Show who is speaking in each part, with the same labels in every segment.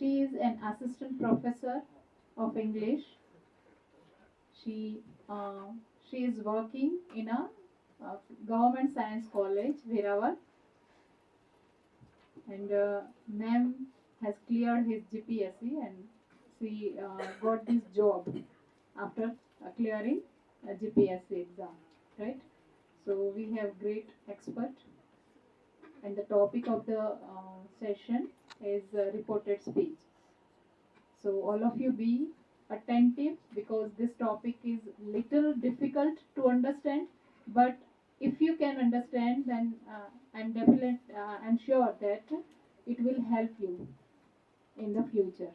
Speaker 1: She is an assistant professor of English. She uh, she is working in a government science college, Veeravar, and ma'am has cleared his GPSC and she got this job after clearing a GPSC exam, right? So we have great expert, and the topic of the session is reported speech. So all of you be attentive because this topic is little difficult to understand, but if you can understand, then I'm sure that it will help you in the future.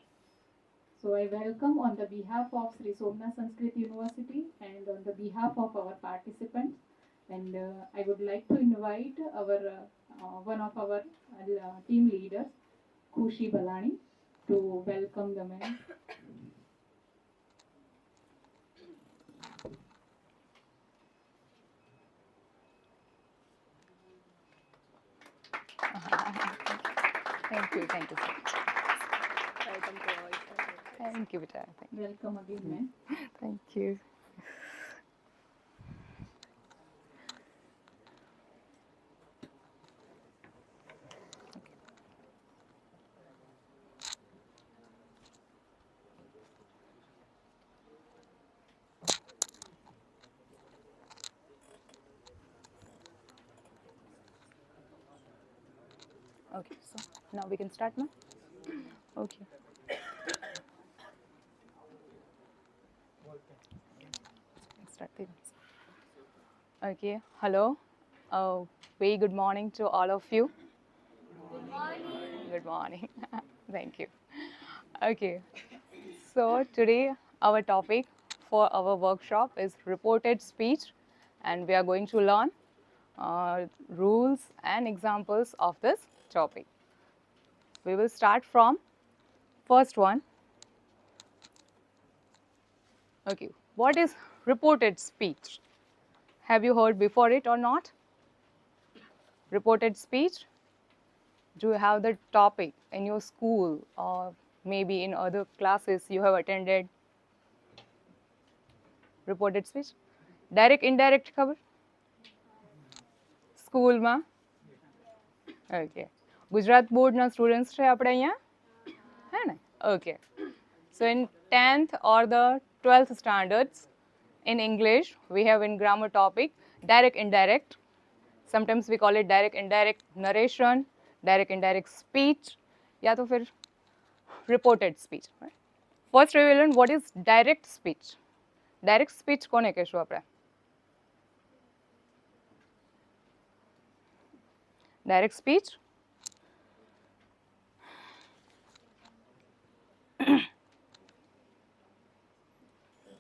Speaker 1: So I welcome on the behalf of Sri Somnath Sanskrit University and on the behalf of our participants, and I would like to invite our one of our team leaders, Khushi Balani, to welcome the man.
Speaker 2: Thank you so much.
Speaker 3: Welcome to all.
Speaker 2: Thank you, beta.
Speaker 1: Welcome again, ma'am.
Speaker 2: Thank you. Okay, so now we can start, ma'am. Okay. Start the Okay, hello. Very good morning to all of you. Good morning. Good morning. Thank you. Okay, so today our topic for our workshop is reported speech, and we are going to learn rules and examples of this topic. We will start from first one. Okay, what is reported speech? Have you heard before it or not? Reported speech? Do you have the topic in your school or maybe in other classes you have attended? Reported speech? Direct, indirect ખબર? સ્કૂલમાં? Okay. Gujarat બોર્ડના students છે આપણે અહીંયા? હે ને? Okay. So in 10th or the 12th standards in English, we have in grammar topic direct, indirect. Sometimes we call it direct, indirect narration, direct, indirect speech, या तो फिर reported speech. Right? First we will learn what is direct speech. Direct speech કોને કહેશું આપણે? Direct speech?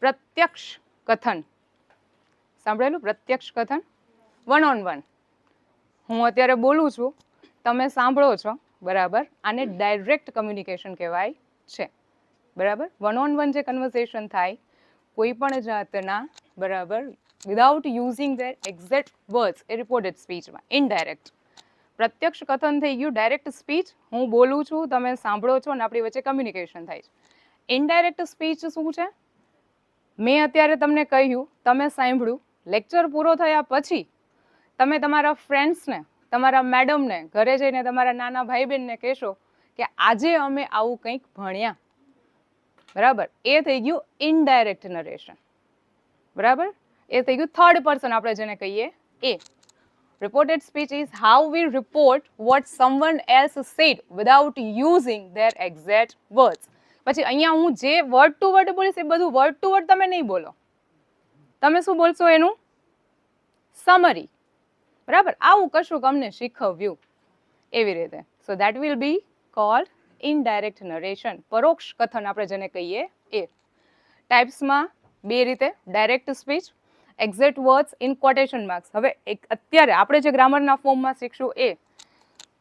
Speaker 2: પ્રત્યક્ષ કથન. સાંભળેલું પ્રત્યક્ષ કથન? One on one. હું અત્યારે બોલું છું, તમે સાંભળો છો, બરાબર? આને ડાયરેક્ટ કમ્યુનિકેશન કહેવાય છે, બરાબર? વન ઓન વન જે કન્વર્સેશન થાય કોઈ પણ જાતના, બરાબર, without using their exact words, એ રિપોર્ટેડ સ્પીચમાં. ઇનડાયરેક્ટ. પ્રત્યક્ષ કથન થઈ ગયું ડાયરેક્ટ સ્પીચ, હું બોલું છું, તમે સાંભળો છો અને આપણી વચ્ચે કમ્યુનિકેશન થાય છે. ઇનડાયરેક્ટ સ્પીચ શું છે? મેં અત્યારે તમને કહ્યું, તમે સાંભળ્યું, લેક્ચર પૂરો થયા પછી તમે તમારા ફ્રેન્ડ્સને, તમારા મેડમને, ઘરે જઈને તમારા નાના ભાઈ બહેનને કહેશો કે આજે અમે આવું કંઈક ભણ્યા, બરાબર? એ થઈ ગયું ઇનડાયરેક્ટ નરેશન, બરાબર? એ થઈ ગયું થર્ડ પર્સન આપણે જેને કહીએ એ. Reported speech is how we report what someone else said without using their exact words. પછી અહીંયા હું જે વર્ડ ટુ વર્ડ બોલીશ એ બધું વર્ડ ટુ વર્ડ તમે નહીં બોલો. તમે શું બોલશો એનું સમરી, બરાબર? આવું કશું અમને શીખવ્યું એવી રીતે. So that will be cold indirect narration, પરોક્ષ કથન આપણે જેને કહીએ એ. ટાઈપ્સમાં બે રીતે, direct speech, exact words in quotation marks. હવે અત્યારે આપણે જે ગ્રામરના ફોર્મમાં શીખશું એ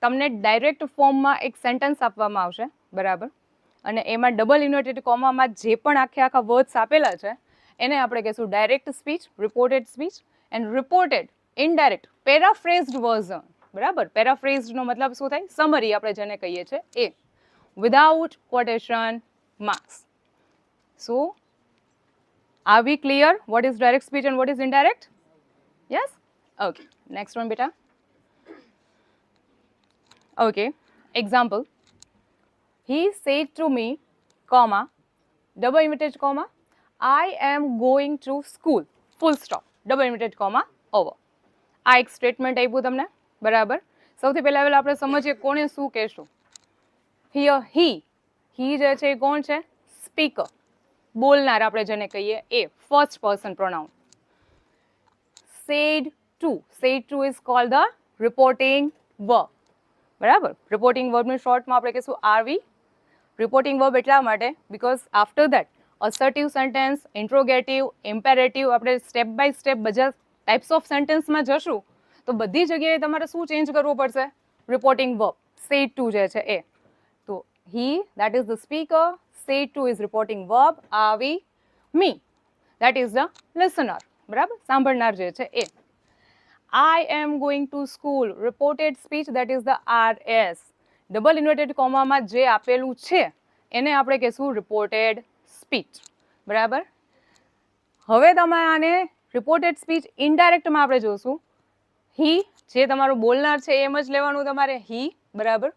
Speaker 2: તમને ડાયરેક્ટ ફોર્મમાં એક સેન્ટેન્સ આપવામાં આવશે, બરાબર? અને એમાં ડબલ ઇન્વર્ટેડ કોમામાં જે પણ આખા વર્ડ્સ આપેલા છે એને આપણે કહીશું direct speech, reported speech. And reported indirect paraphrased version, બરાબર? પેરાફ્રેઝડનો મતલબ શું થાય? સમરી આપણે જેને કહીએ છીએ એ. without quotation marks. So, are we clear what is direct speech and what is indirect? Yes? Okay. Next one, beta. Okay. Example. He said to me, comma, double inverted comma, I am going to school. Full stop. Double inverted comma, over. આ એક statement આપ્યું તમને, બરાબર. સૌથી પહેલા આપણે સમજીએ કોને શું કહેશું. હિયર he જે છે એ કોણ છે? સ્પીકર, બોલનાર આપણે જેને કહીએ એ, first person pronoun. said to is called the reporting verb, બરાબર. રિપોર્ટિંગ વર્બની શોર્ટમાં આપણે કહીશું આરવી. રિપોર્ટિંગ વર્બ એટલા માટે because after that assertive sentence, interrogative, imperative, આપણે સ્ટેપ બાય સ્ટેપ બધા ટાઈપ્સ ઓફ સેન્ટેન્સમાં જશું તો બધી જગ્યાએ તમારે શું ચેન્જ કરવું પડશે? Reporting verb. said to જે છે એ. તો he, that is the speaker, said to is reporting verb, are we, me, that is the listener, બરાબર, સાંભળનાર જે છે એ. I am going to school, reported speech, that is the RS. Double inverted કોમામાં જે આપેલું છે એને આપણે કહીશું રિપોર્ટેડ સ્પીચ, બરાબર. હવે તમે આને રિપોર્ટેડ સ્પીચ ઇનડાયરેક્ટમાં આપણે જોશું. he જે તમારું બોલનાર છે એમ જ લેવાનું તમારે, he, બરાબર.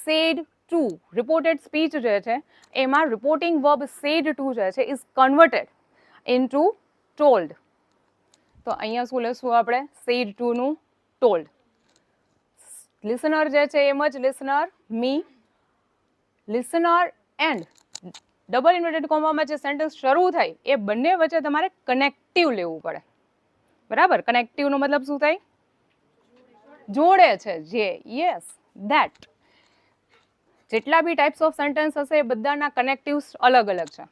Speaker 2: said to, રિપોર્ટેડ સ્પીચ જે છે એમાં રિપોર્ટિંગ વર્બ said to જે છે ઇઝ કન્વર્ટેડ ઇનટુ told. તો અહીંયા શું લેશું આપણે? said to નું told. લિસનર જે છે એમ જ listener, me, listener and double inverted કોમામાં જે સેન્ટેન્સ શરૂ થાય એ બંને વચ્ચે તમારે કનેક્ટિવ લેવું પડે, બરાબર. કનેક્ટિવનો મતલબ શું થાય? જોડે છે જે, યસ, ધેટ. જેટલા બી ટાઈપ્સ ઓફ સેન્ટેન્સ હશે એ બધાના કનેક્ટિવ્સ અલગ અલગ છે.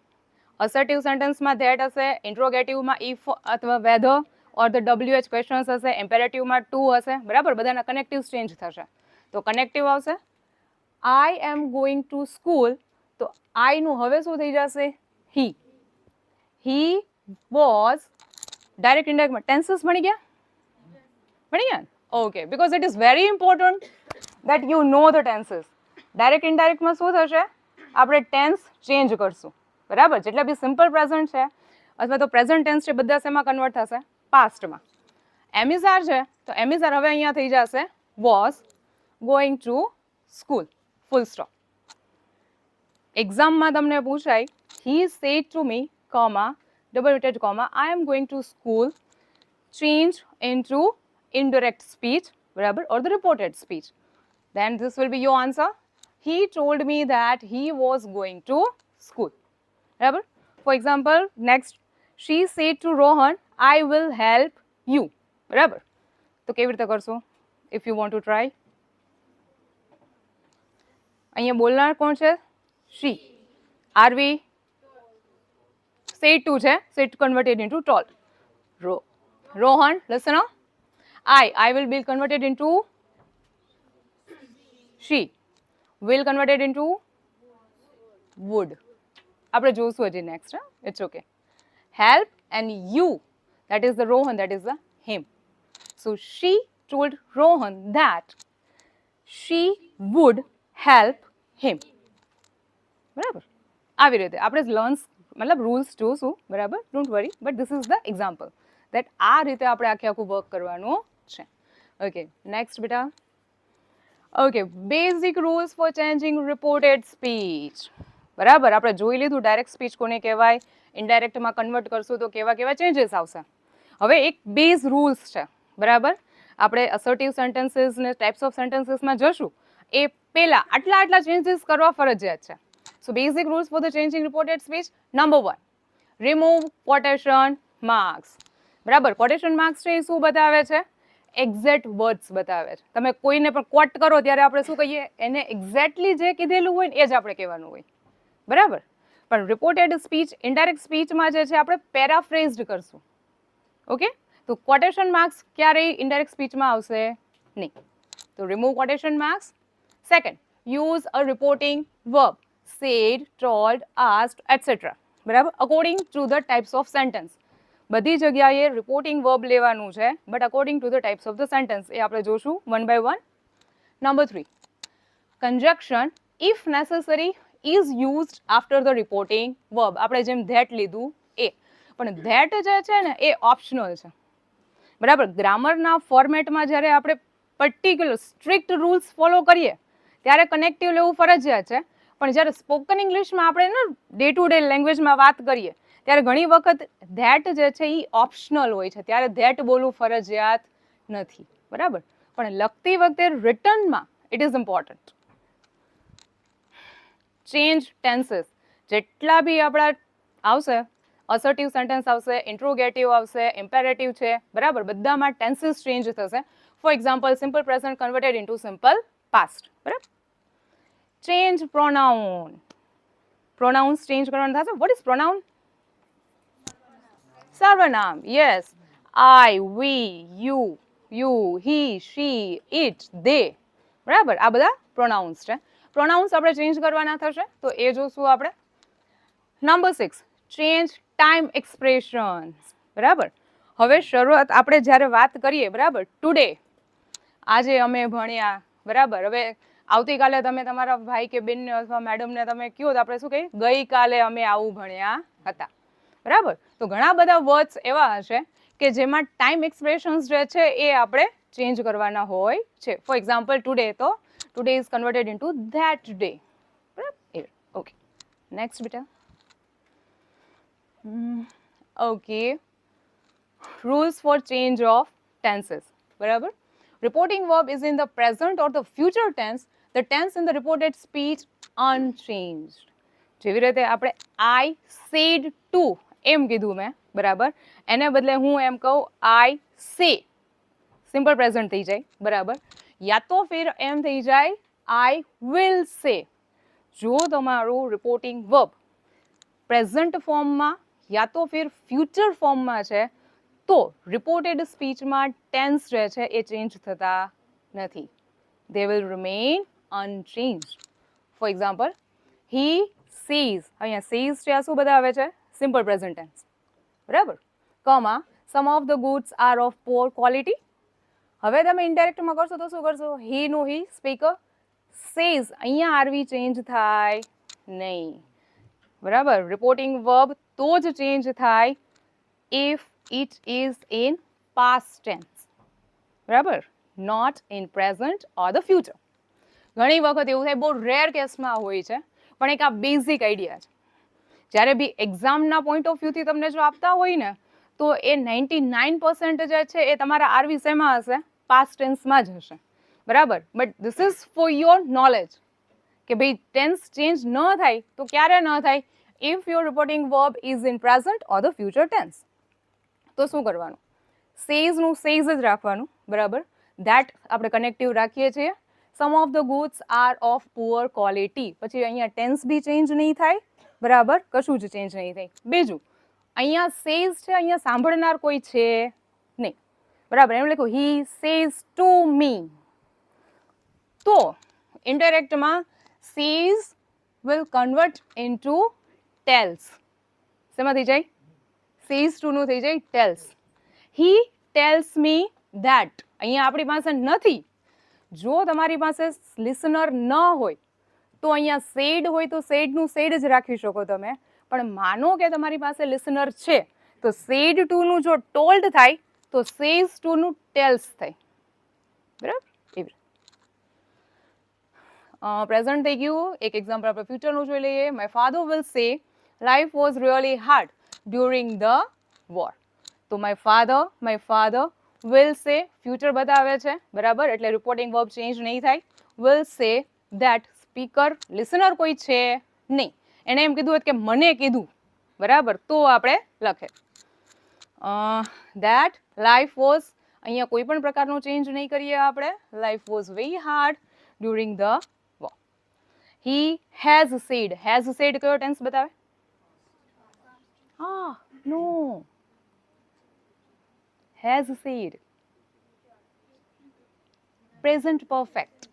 Speaker 2: અસર્ટિવ સેન્ટેન્સમાં ધેટ હશે, ઇન્ટ્રોગેટિવમાં ઇફ અથવા whether or the WH questions હશે, ઇમ્પેરેટિવમાં ટુ હશે, બરાબર. બધાના કનેક્ટિવ્સ ચેન્જ થશે. તો કનેક્ટિવ આવશે I am going to school, તો આઈનું હવે શું થઈ જશે? હી. હી વોઝ, ડાયરેક્ટ ઇનડાયરેક્ટમાં ટેન્સીસ ભણી ગયા? ભણી ગયા? Okay, because it is very important that you know the tenses. Direct ઇનડાયરેક્ટમાં શું થશે? આપણે ટેન્સ ચેન્જ કરશું, બરાબર. જેટલા બી સિમ્પલ પ્રેઝન્ટ છે અથવા તો પ્રેઝન્ટ ટેન્સ છે બધા શેમાં કન્વર્ટ થશે? પાસ્ટમાં. એમિઝાર છે તો એમિઝાર હવે અહીંયા થઈ જશે was going to school, full stop. એક્ઝામમાં તમને પૂછાય he said to me, comma, double inverted comma, I am going to school, change into indirect speech, બરાબર, or the reported speech. Then this will be your answer. He told me that he was going to school, બરાબર. For example, next, she said to Rohan, I will help you, બરાબર. તો કેવી રીતે કરશો? If you want to try. અહીંયા બોલનાર કોણ છે? she. are we? said to છે, said converted into told. Rohan, listener. I will be converted into she. will converted into would. આપણે જોશું હજી next. It's okay. help and you, that is the Rohan, that is the him. So she told Rohan that she would help him, બરાબર. આવી રીતે આપણે learns મતલબ rules જોશું, બરાબર. Don't worry, but this is the example that આ રીતે આપણે આખું વર્ક કરવાનું છે. ઓકે, નેક્સ્ટ બેટા. Okay, basic rules four changing reported speech, બરાબર. આપણે જોઈ લીધું ડાયરેક્ટ સ્પીચ કોને કહેવાય, ઇનડાયરેક્ટમાં કન્વર્ટ કરશું તો કેવા કેવા ચેન્જીસ આવશે. હવે એક બેઝ રૂલ્સ છે, બરાબર. આપણે અસર્ટિવ સેન્ટેન્સીસ ને ટાઈપ્સ ઓફ સેન્ટેન્સીસમાં જશું એ પહેલા આટલા ચેન્જીસ કરવા ફરજિયાત છે. So basic rules for the changing reported speech. Number 1, remove quotation marks, બરાબર. quotation marks છે એ શું બતાવે છે? એક્ઝેક્ટ વર્ડ્સ બતાવે છે. તમે કોઈને પણ કોટ કરો ત્યારે આપણે શું કહીએ? એને એક્ઝેક્ટલી જે કીધેલું હોય ને એ જ આપણે કહેવાનું હોય, બરાબર. પણ રિપોર્ટેડ સ્પીચ, ઇનડાયરેક્ટ સ્પીચમાં જે છે આપણે પેરાફ્રેઝડ કરશું. ઓકે, તો ક્વોટેશન માર્ક્સ ક્યારેય ઇનડાયરેક્ટ સ્પીચમાં આવશે નહીં. તો remove quotation marks. Second, use a reporting verb, said, told, asked, etc. બરાબર. According to the types of sentence. બધી જગ્યાએ રિપોર્ટિંગ વર્બ લેવાનું છે, but according to the types of the sentence એ આપણે જોશું one by one. Number 3, conjunction if necessary is used after the reporting verb. આપણે જેમ ધેટ લીધું એ, પણ ધેટ જે છે ને એ ઓપ્શનલ છે, બરાબર. ગ્રામરના ફોર્મેટમાં જ્યારે આપણે પર્ટિક્યુલર સ્ટ્રિક્ટ રૂલ્સ ફોલો કરીએ ત્યારે કનેક્ટિવ લેવું ફરજિયાત છે, પણ જ્યારે સ્પોકન ઇંગ્લિશમાં આપણે ને ડે ટુ ડે લેંગ્વેજમાં વાત કરીએ ત્યારે ઘણી વખત ધેટ જે છે એ ઓપ્શનલ હોય છે, ત્યારે ધેટ બોલવું ફરજિયાત નથી, બરાબર. પણ લખતી વખતે રિટર્નમાં it is important. Change tenses જેટલા બી આપણા આવશે, અસર્ટિવ સેન્ટેન્સ આવશે, ઇન્ટ્રોગેટિવ આવશે, ઇમ્પેરેટિવ છે, બરાબર, બધામાં ટેન્સીસ ચેન્જ થશે. For example simple present converted into simple past, બરાબર. ચેન્જ પ્રોનાઉન, પ્રોનાઉન્સ ચેન્જ કરવાના થશે. What is pronoun? સર્વનામ. Yes. I, we, you, he, she, it, they, બરાબર. આ બધા પ્રોનાઉન્સ છે. પ્રોનાઉન્સ આપણે ચેન્જ કરવાના થશે, તો એ જોશું આપણે. નંબર 6, ચેન્જ ટાઈમ એક્સપ્રેશન, બરાબર. હવે શરૂઆત આપણે જ્યારે વાત કરીએ, બરાબર, ટુડે, આજે અમે ભણ્યા, બરાબર. હવે આવતીકાલે તમે તમારા ભાઈ કે બેનને અથવા મેડમને તમે કહો તો આપણે શું કહીએ? ગઈકાલે અમે આવું ભણ્યા હતા, બરાબર. તો ઘણા બધા વર્ડ્સ એવા હશે કે જેમાં ટાઈમ એક્સપ્રેશન્સ જે છે એ આપણે ચેન્જ કરવાના હોય છે. ફોર એક્ઝામ્પલ ટુડે, તો today is converted into that day, બરાબર. ઓકે, નેક્સ્ટ બેટા. Okay, rules for change of tenses, બરાબર. Reporting verb is in the present or the future tense. The tense in the reported speech unchanged. જેવી રીતે આપણે I said to એમ કીધું મેં, બરાબર, એને બદલે હું એમ કહું I say, સિમ્પલ પ્રેઝન્ટ થઈ જાય, બરાબર. યા તો ફિર એમ થઈ જાય I will say. જો તમારું રિપોર્ટિંગ વર્બ પ્રેઝન્ટ ફોર્મમાં યા તો ફિર ફ્યુચર ફોર્મમાં છે તો રિપોર્ટેડ સ્પીચમાં ટેન્સ જે છે એ ચેન્જ થતા નથી. They will remain unchanged. For example, he says, અહીંયા સેઝ છે આ શું બતાવે છે? સિમ્પલ પ્રેઝન્ટ ટેન્સ, બરાબર. Comma some of the goods are of poor quality. હવે તમે ઇન્ડાયરેક્ટમાં કરશો તો શું કરશો? હી નું હી, સ્પીકર સેઝ, અહીંયા આરવી ચેન્જ થાય નહીં, બરાબર. રિપોર્ટિંગ વર્બ તો જ ચેન્જ થાય if it is in past tense, બરાબર, not in present or the future. ઘણી વખત એવું થાય, બહુ રેર કેસમાં હોય છે, પણ એક આ બેઝિક આઈડિયા છે. જ્યારે બી એક્ઝામના પોઈન્ટ ઓફ વ્યૂથી તમને જો આપતા હોય ને તો એ 99% જે છે એ તમારા આરવી શેમાં હશે? પાસ્ટ ટેન્સમાં જ હશે, બરાબર. But this is for your knowledge કે ભાઈ ટેન્સ ચેન્જ ન થાય તો ક્યારે ન થાય? If your reporting verb is in present or the future tense. તો શું કરવાનું? સેઝનું સેઝ જ રાખવાનું, બરાબર. ધેટ આપણે કનેક્ટિવ રાખીએ છીએ. Some of the goods are of poor quality, પછી અહીંયા ટેન્સ બી ચેન્જ નહીં થાય, બરાબર, કશું જ ચેન્જ નહીં થાય. બીજું, અહીંયા સેઝ છે, અહીંયા સાંભળનાર કોઈ છે નહીં, બરાબર. એમ લખ્યું હી સેઝ ટુ મી, તો ઇન્ડાયરેક્ટમાં says will convert into tells. શેમાં થઈ જાય? સેઝ ટુ નું થઈ જાય tells. He tells me that, અહીંયા આપણી પાસે નથી. જો તમારી પાસે લિસનર ન હોય તો અહીંયા સેડ હોય તો સેડનું સેડ જ રાખી શકો તમે, પણ માનો કે તમારી પાસે લિસનર છે તો સેડ ટુ નું જો ટોલ્ડ થાય તો સેઝ ટુ નું ટેલ્સ થાય, બરાબર. એવી પ્રેઝન્ટ થઈ ગયું. એક એક્ઝામ્પલ આપણે ફ્યુચરનું જોઈ લઈએ. My father will say life was really hard during the war. તો my father will say future બતાવે છે, બરાબર, એટલે રિપોર્ટિંગ વર્બ ચેન્જ નહીં થાય. Will say that, speaker listener કોઈ છે નહીં, એને એમ કીધું કે મને કીધું, બરાબર, તો આપણે લખે ધેટ લાઈફ વોઝ, અહીંયા કોઈ પણ પ્રકારનો ચેન્જ નહીં કરીએ આપણે. Life was very hard during the war. He has said કયો ટેન્સ બતાવે? No, has said, present perfect,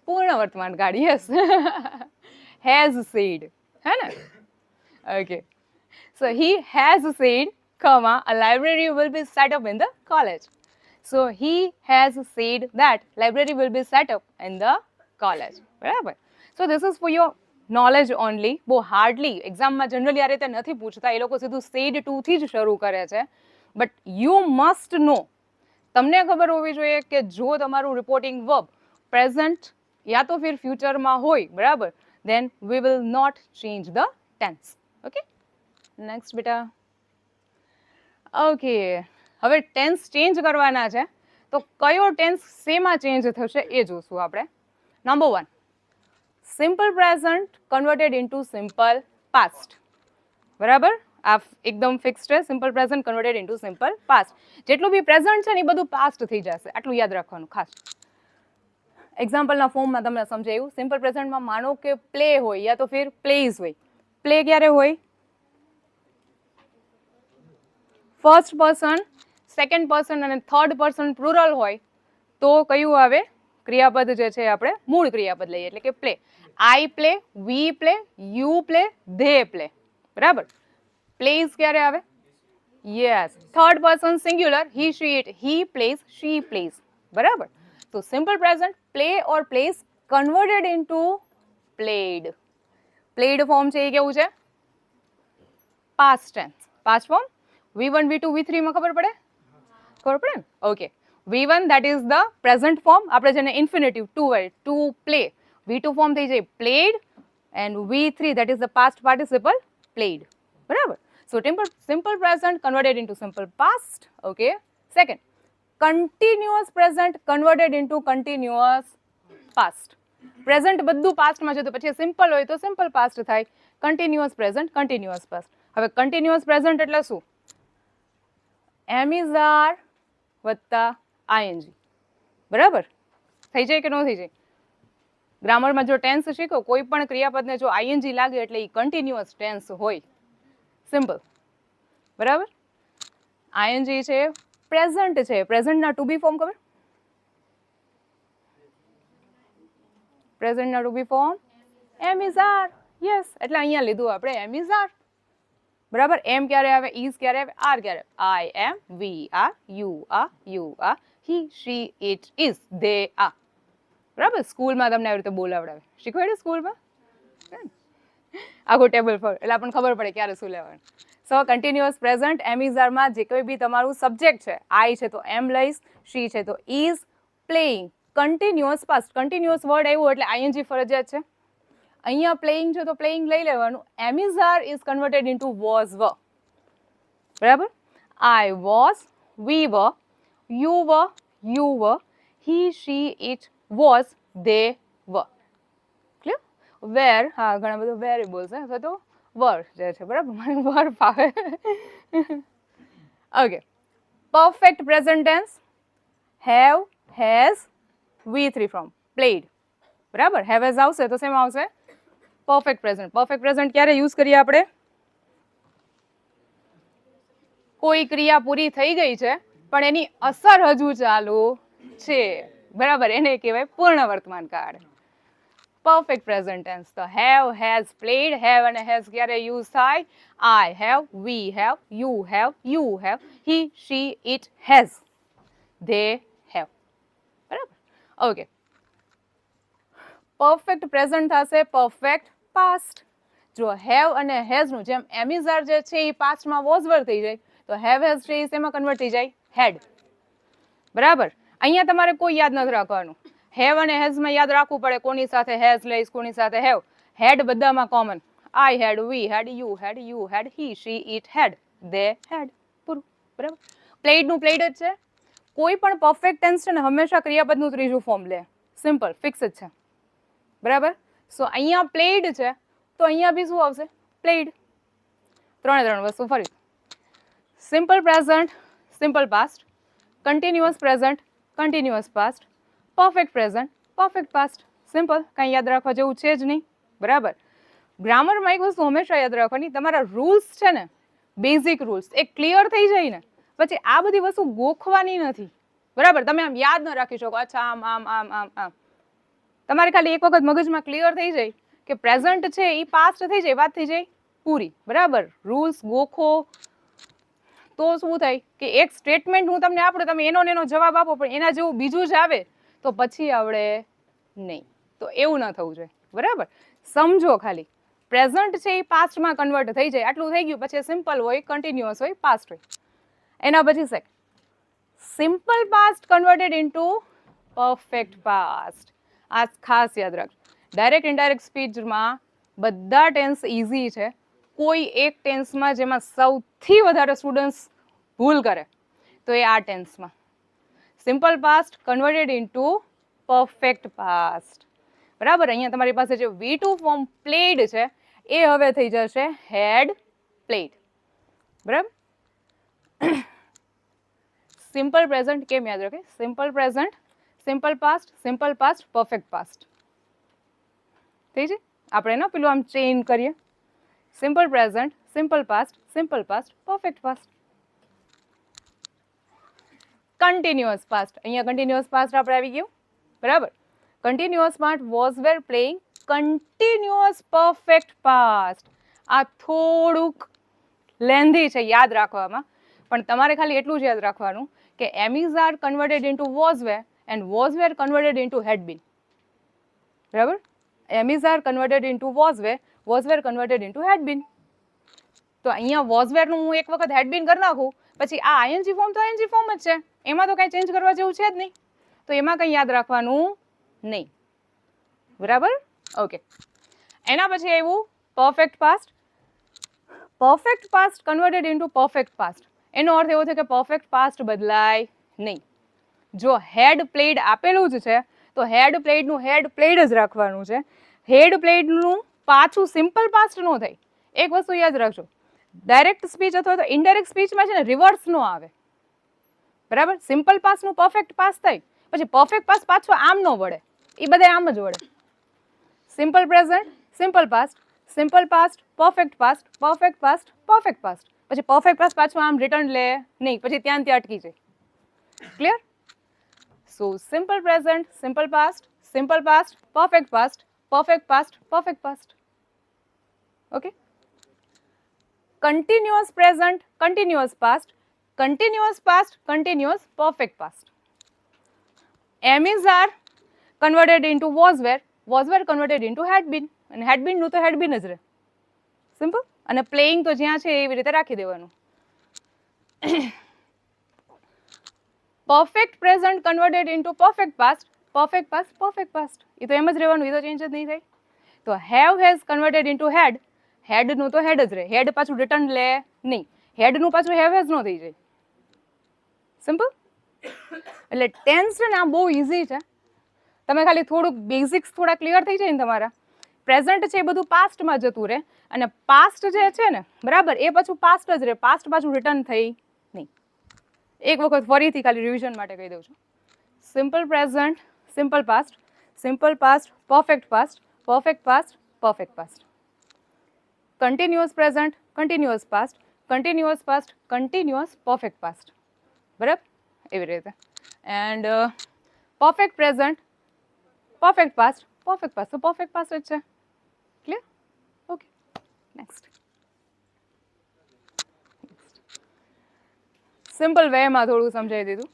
Speaker 2: પૂર્ણ વર્તમાન કાળ. યસ, has said, હે ને? Okay, so he has said, comma, a library will be set up in the college. So he has said that library will be set up in the college. બરાબર. So this is for your knowledge only. બહુ hardly એક્ઝામમાં generally આ રીતે નથી પૂછતા, એ લોકો સીધું said to થી જ શરૂ કરે છે. બટ યુ મસ્ટ નો, તમને ખબર હોવી જોઈએ કે જો તમારું રિપોર્ટિંગ વર્બ પ્રેઝન્ટ યા તો ફિર ફ્યુચરમાં હોય, બરાબર, then we will not change the tense. Okay, next બેટા. ઓકે, હવે ટેન્સ ચેન્જ કરવાના છે, તો કયો ટેન્સ શેમાં ચેન્જ થશે એ જોશું આપણે. Number 1, simple present converted into simple past. બરાબર, આ એકદમ ફિક્સ છે. Simple present converted into simple past. જેટલું બી પ્રેઝન્ટ છે ને એ બધું પાસ્ટ થઈ જશે, આટલું યાદ રાખવાનું ખાસ. એક્ઝામ્પલના ફોર્મમાં તમને સમજાયું. સિમ્પલ પ્રેઝન્ટમાં માનો કે પ્લે હોય યા તો ફિર પ્લેઝ હોય. પ્લે ક્યારે હોય? ફર્સ્ટ પર્સન, સેકન્ડ પર્સન અને થર્ડ પર્સન પ્લુરલ હોય તો કયું આવે? ક્રિયાપદ જે છે આપણે મૂળ ક્રિયાપદ લઈએ, એટલે કે play. I play, we play, you play, they play. બરાબર. પ્લેઝ ક્યારે આવે? Yes, third person singular, he she it, he plays, she plays. બરાબર. તો simple present play or plays converted into played. Played form છે એ કેવું છે? Past tense. Past form V1, V2, V3 માં ખબર પડે? ખબર પડે ને? Okay. V1 that is the present form, આપણે જેને infinitive to હોય, to play. V2 ફોર્મ થઈ જાય played and V3 that is the past participle played. બરાબર. So simple present converted into simple past. Okay. Second, continuous present converted into continuous past. Present બધું પાસ્ટમાં છે તો પછી simple હોય તો સિમ્પલ પાસ્ટ થાય, કન્ટિન્યુઅસ પ્રેઝન્ટ કન્ટિન્યુઅસ પાસ્ટ. હવે continuous present એટલે શું? એમ ઇઝ આર વત્તા આઈએનજી. બરાબર, થઈ જાય કે ન થઈ જાય? ગ્રામરમાં જો ટેન્સ શીખો, કોઈ પણ ક્રિયાપદને જો આઈએનજી લાગે એટલે એ કન્ટિન્યુઅસ ટેન્સ હોય. સિમ્પલ. બરાબર. આઈએનજી છે, પ્રેઝન્ટ છે. પ્રેઝન્ટના ટુ બી ફોર્મ ખબર? પ્રેઝન્ટના to be form am is are. Yes, એટલે અહીંયા લીધું આપણે એમ ઇઝ આર. બરાબર. એમ ક્યારે આવે? ઇઝ ક્યારે આવે? આર ક્યારે આવે? I am, we are, you are, he she it is, they are. બરાબર. સ્કૂલમાં તમને આવી રીતે બોલાવડાવે, શીખવાડ્યું સ્કૂલમાં આખું ટેબલ પર, એટલે આપણને ખબર પડે ક્યારે શું લેવાનું. સો કન્ટિન્યુઅસ પ્રેઝન્ટ એમ ઇઝ આરમાં જે કોઈ બી તમારું સબ્જેક્ટ છે, આઈ છે તો એમ લઈશ, શી છે તો is, playing. Continuous past, continuous word આવ્યું એટલે આઈએનજી ફરજિયાત છે. અહીંયા પ્લેઇંગ છે તો પ્લેઇંગ લઈ લેવાનું. Am is are is converted into was were. બરાબર. I was, we were, you were, he she it was, they were. Clear? Were, હા ઘણા બધા વેરિયેબલ્સ છે, અથવા તો વર જે છે. બરાબર, મને વર ફાવે. Okay. Perfect present tense have, has, V3 from played. બરાબર. હેવ હેઝ આવશે તો શેમાં આવશે? Perfect present. પરફેક્ટ પ્રેઝન્ટ ક્યારે યુઝ કરીએ આપણે? કોઈ ક્રિયા પૂરી થઈ ગઈ છે પણ એની અસર હજુ ચાલુ છે. બરાબર, એને કહેવાય પૂર્ણ વર્તમાન કાળ. પરફેક્ટ પ્રેઝન્ટ ટેન્સ તો હેવ, હેઝ, પ્લેડ. હેવ અને હેઝ ક્યારે યુઝ થાય? I have, we have, you have, he she it has, they have. બરાબર. ઓકે. પરફેક્ટ પ્રેઝન્ટ થશે પરફેક્ટ પાસ્ટ. જો હેવ અને હેઝ નું જેમ એમ ઇઝ આર જે છે એ પાસ્ટમાં વોઝ વર થઈ જાય, તો હેવ હેઝ છે એ શેમાં કન્વર્ટ થઈ જાય? હેડ. બરાબર. અહીંયા તમારે કોઈ યાદ નથી રાખવાનું. હેવ અને હેઝમાં યાદ રાખવું પડે કોની સાથે હેઝ લઈશ, કોની સાથે હેવ. હેડ બધામાં common. I had, we had, you had, he she it had, they had. પૂરું. બરાબર. પ્લેડ નું પ્લેડ જ છે. કોઈ પણ પરફેક્ટ ટેન્સ છે ને હંમેશા ક્રિયાપદનું ત્રીજું ફોર્મ લે. સિમ્પલ, ફિક્સ જ છે. બરાબર. સો અહીંયા પ્લેડ છે તો અહીંયા બી શું આવશે? પ્લેડ. ત્રણ વસ્તુ ફરી. Simple present, simple past, continuous present, continuous past, perfect present, perfect past. Simple, કાંઈ યાદ રાખવા જેવું છે જ નહીં. બરાબર. ગ્રામરમાં એક વસ્તુ હંમેશા યાદ રાખવાની, તમારા રૂલ્સ છે ને, બેઝિક રૂલ્સ એ ક્લિયર થઈ જાય ને પછી આ બધી વસ્તુ ગોખવાની નથી. બરાબર. તમે આમ યાદ ન રાખી શકો, અચ્છા આમ આમ આમ આમ આમ. તમારે ખાલી એક વખત મગજમાં ક્લિયર થઈ જાય કે પ્રેઝન્ટ છે એ પાસ્ટ થઈ જાય, વાત થઈ જાય પૂરી. બરાબર. રૂલ્સ ગોખો તો શું થાય કે એક સ્ટેટમેન્ટ હું તમને આપું, તમે એનો જવાબ આપો પણ એના જેવું બીજું જ આવે તો પછી આવડે નહીં. તો એવું ન થવું જોઈએ, બરાબર? સમજો ખાલી પ્રેઝન્ટ છે એ પાસ્ટમાં કન્વર્ટ થઈ જાય આટલું થઈ ગયું, પછી સિમ્પલ હોય, કન્ટિન્યુઅસ હોય, પાસ્ટ હોય. એના પછી simple past converted into perfect past. આ ખાસ યાદ રાખજો. ડાયરેક્ટ ઇનડાયરેક્ટ સ્પીચમાં બધા ટેન્સ ઇઝી છે. કોઈ એક ટેન્સમાં જેમાં સૌથી વધારે સ્ટુડન્ટ્સ ભૂલ કરે તો એ આ tense. Simple past converted into perfect past, બરાબર? અહીંયા તમારી પાસે જે V2 ફોર્મ પ્લેડ છે એ હવે થઈ જશે હેડ પ્લેડ, બરાબર? સિમ્પલ પ્રેઝન્ટ કેમ યાદ રાખે? Simple present, simple past, simple past, perfect past. થઈ છે? આપણે ને પેલું આમ ચેઇન કરીએ. Simple present, simple past, simple past, perfect past. Continuous past, અહીંયા કન્ટિન્યુઅસ પાસ્ટ આપણે આવી ગયું, બરાબર? Continuous past was were playing continuous perfect past. આ થોડુંક લેન્ધી છે યાદ રાખવામાં, પણ તમારે ખાલી એટલું જ યાદ રાખવાનું કે am is are converted into was were and was were converted into had been, બરાબર? Am is are converted into was were converted into had been. તો અહીંયા વોઝ વેરનું હું એક વખત હેડ બીન કરી નાખું, પછી આ આઈએનજી ફોર્મ તો આઈએનજી ફોર્મ જ છે, એમાં તો કાંઈ ચેન્જ કરવા જેવું છે જ નહીં, તો એમાં કંઈ યાદ રાખવાનું નહીં, બરાબર? ઓકે. એના પછી આવ્યું perfect past. Perfect past converted into perfect past. એનો અર્થ એવો છે કે પરફેક્ટ પાસ્ટ બદલાય નહીં. જો હેડ પ્લેડ આપેલું જ છે તો હેડ પ્લેડનું હેડ પ્લેડ જ રાખવાનું છે. હેડ પ્લેડનું પાછું સિમ્પલ પાસ્ટ ન થાય. એક વસ્તુ યાદ રાખજો, ડાયરેક્ટ સ્પીચ અથવા તો ઇનડાયરેક્ટ સ્પીચમાં છે ને રિવર્સ નો આવે, બરાબર? સિમ્પલ પાસ્ટનું પરફેક્ટ પાસ થાય, પછી પરફેક્ટ પાસ પાછું આમ ન વળે, એ બધા આમ જ વળે. Simple present, simple past, simple past, perfect past, perfect past, perfect past. પછી પરફેક્ટ પાસ્ટ પાછું આમ રિટર્ન લે નહીં, પછી ત્યાં અટકી જાય. Clear? So simple present, simple past, simple past, perfect past, perfect past, perfect past. Okay. continuous present, continuous past, continuous past, continuous perfect past. Emmys are converted into was were converted into had been, and had been નું તો had been જ રહે. Simple. અને playing તો જ્યાં છે એવી રીતે રાખી દેવાનું. perfect present converted into perfect past, perfect past, perfect past. એ તો એમ જ રહેવાનું, એ તો ચેન્જ જ નહીં થાય. તો have has converted into had, હેડ નું તો હેડ જ રહે, હેડ પાછું રિટર્ન લે નહીં, હેડ નું પાછું હેવ હેઝ નો થઈ જાય. સિમ્પલ. એટલે ટેન્સ છે ને આ બહુ ઇઝી છે, તમે ખાલી થોડુંક બેઝિક્સ થોડા ક્લિયર થઈ જાય ને તમારા. પ્રેઝન્ટ છે એ બધું પાસ્ટમાં જતું રહે, અને પાસ્ટ જે છે ને, બરાબર, એ પાછું પાસ્ટ જ રહે, પાસ્ટ પાછું રિટર્ન થઈ નહીં. એક વખત ફરીથી ખાલી રિવિઝન માટે કહી દઉં છું. Simple present, simple past, simple past, perfect past, perfect past, perfect past. continuous present, continuous past, continuous past, continuous perfect past. બરાબર? એવી રીતે. And perfect present, perfect past, perfect past. તો perfect past જ છે. ક્લિયર? ઓકે. નેક્સ્ટ. સિમ્પલ વેમાં થોડું સમજાવી દીધું,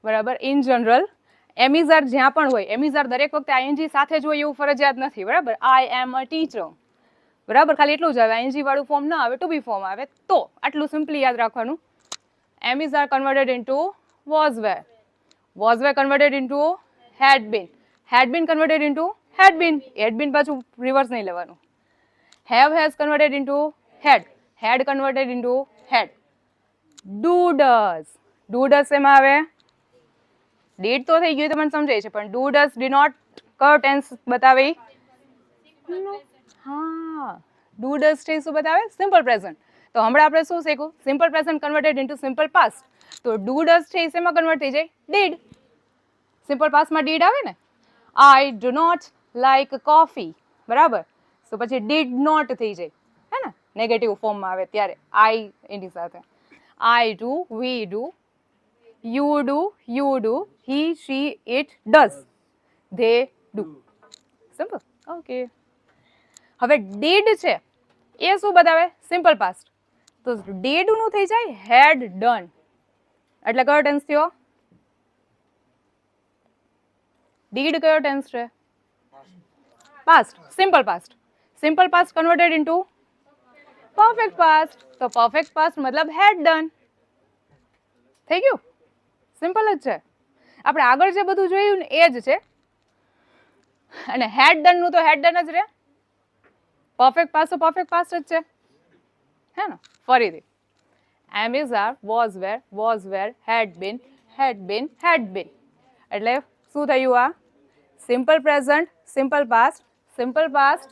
Speaker 2: બરાબર? ઇન જનરલ એમિઝાર જ્યાં પણ હોય, એમિઝાર દરેક વખતે આઈએનજી સાથે જ હોય એવું ફરજિયાત નથી, બરાબર? આઈ એમ અ ટીચર, બરાબર? ખાલી એટલું જ આવે, આઈએનજી વાળું ફોર્મ ના આવે, ટુ બી ફોર્મ આવે, તો આટલું સિમ્પલી યાદ રાખવાનું. Am is are converted into was were converted into had been converted into had been પાછું રિવર્સ નહીં લેવાનું. Have has converted into had converted into had. Do does એમાં આવે, ડીડ તો થઈ ગયું તો મને સમજાય છે, પણ ડુ ડઝ ડી નોટ કયો ટેન્સ બતાવે? હા, ડુ ડઝ છે શું બતાવે? Simple present. તો હમણાં આપણે શું શીખું? Simple present converted into simple past. તો ડુ ડઝ છે શેમાં કન્વર્ટ થઈ જાય? ડીડ. સિમ્પલ પાસ્ટમાં ડીડ આવે ને, I do not like coffee, બરાબર? તો પછી ડીડ નોટ થઈ જાય, હે ને? નેગેટિવ ફોર્મમાં આવે ત્યારે આઈ એની સાથે. I do, we do, you do, he, she, it does, they do. Simple. Okay. હવે ડીડ છે એ શું બતાવે? Simple past. તો ડીડ નું થઈ જાય હેડ ડન. એટલે કયો ટેન્સ થયો? ડીડ કયો ટેન્સ છે? Past, simple past. Simple past converted into perfect past. તો પરફેક્ટ પાસ્ટ મતલબ હેડ ડન. થઈ ગયું, સિમ્પલ જ છે. આપણે આગળ જે બધું જોયું ને એ જ છે. અને હેડ ડન નું તો હેડ ડન જ રહે. પરફેક્ટ પાસ્ટ તો પરફેક્ટ પાસ્ટ જ છે, હે ને? ફરીથી am is are was were had been એટલે શું થયું? આ simple present, simple past, simple past,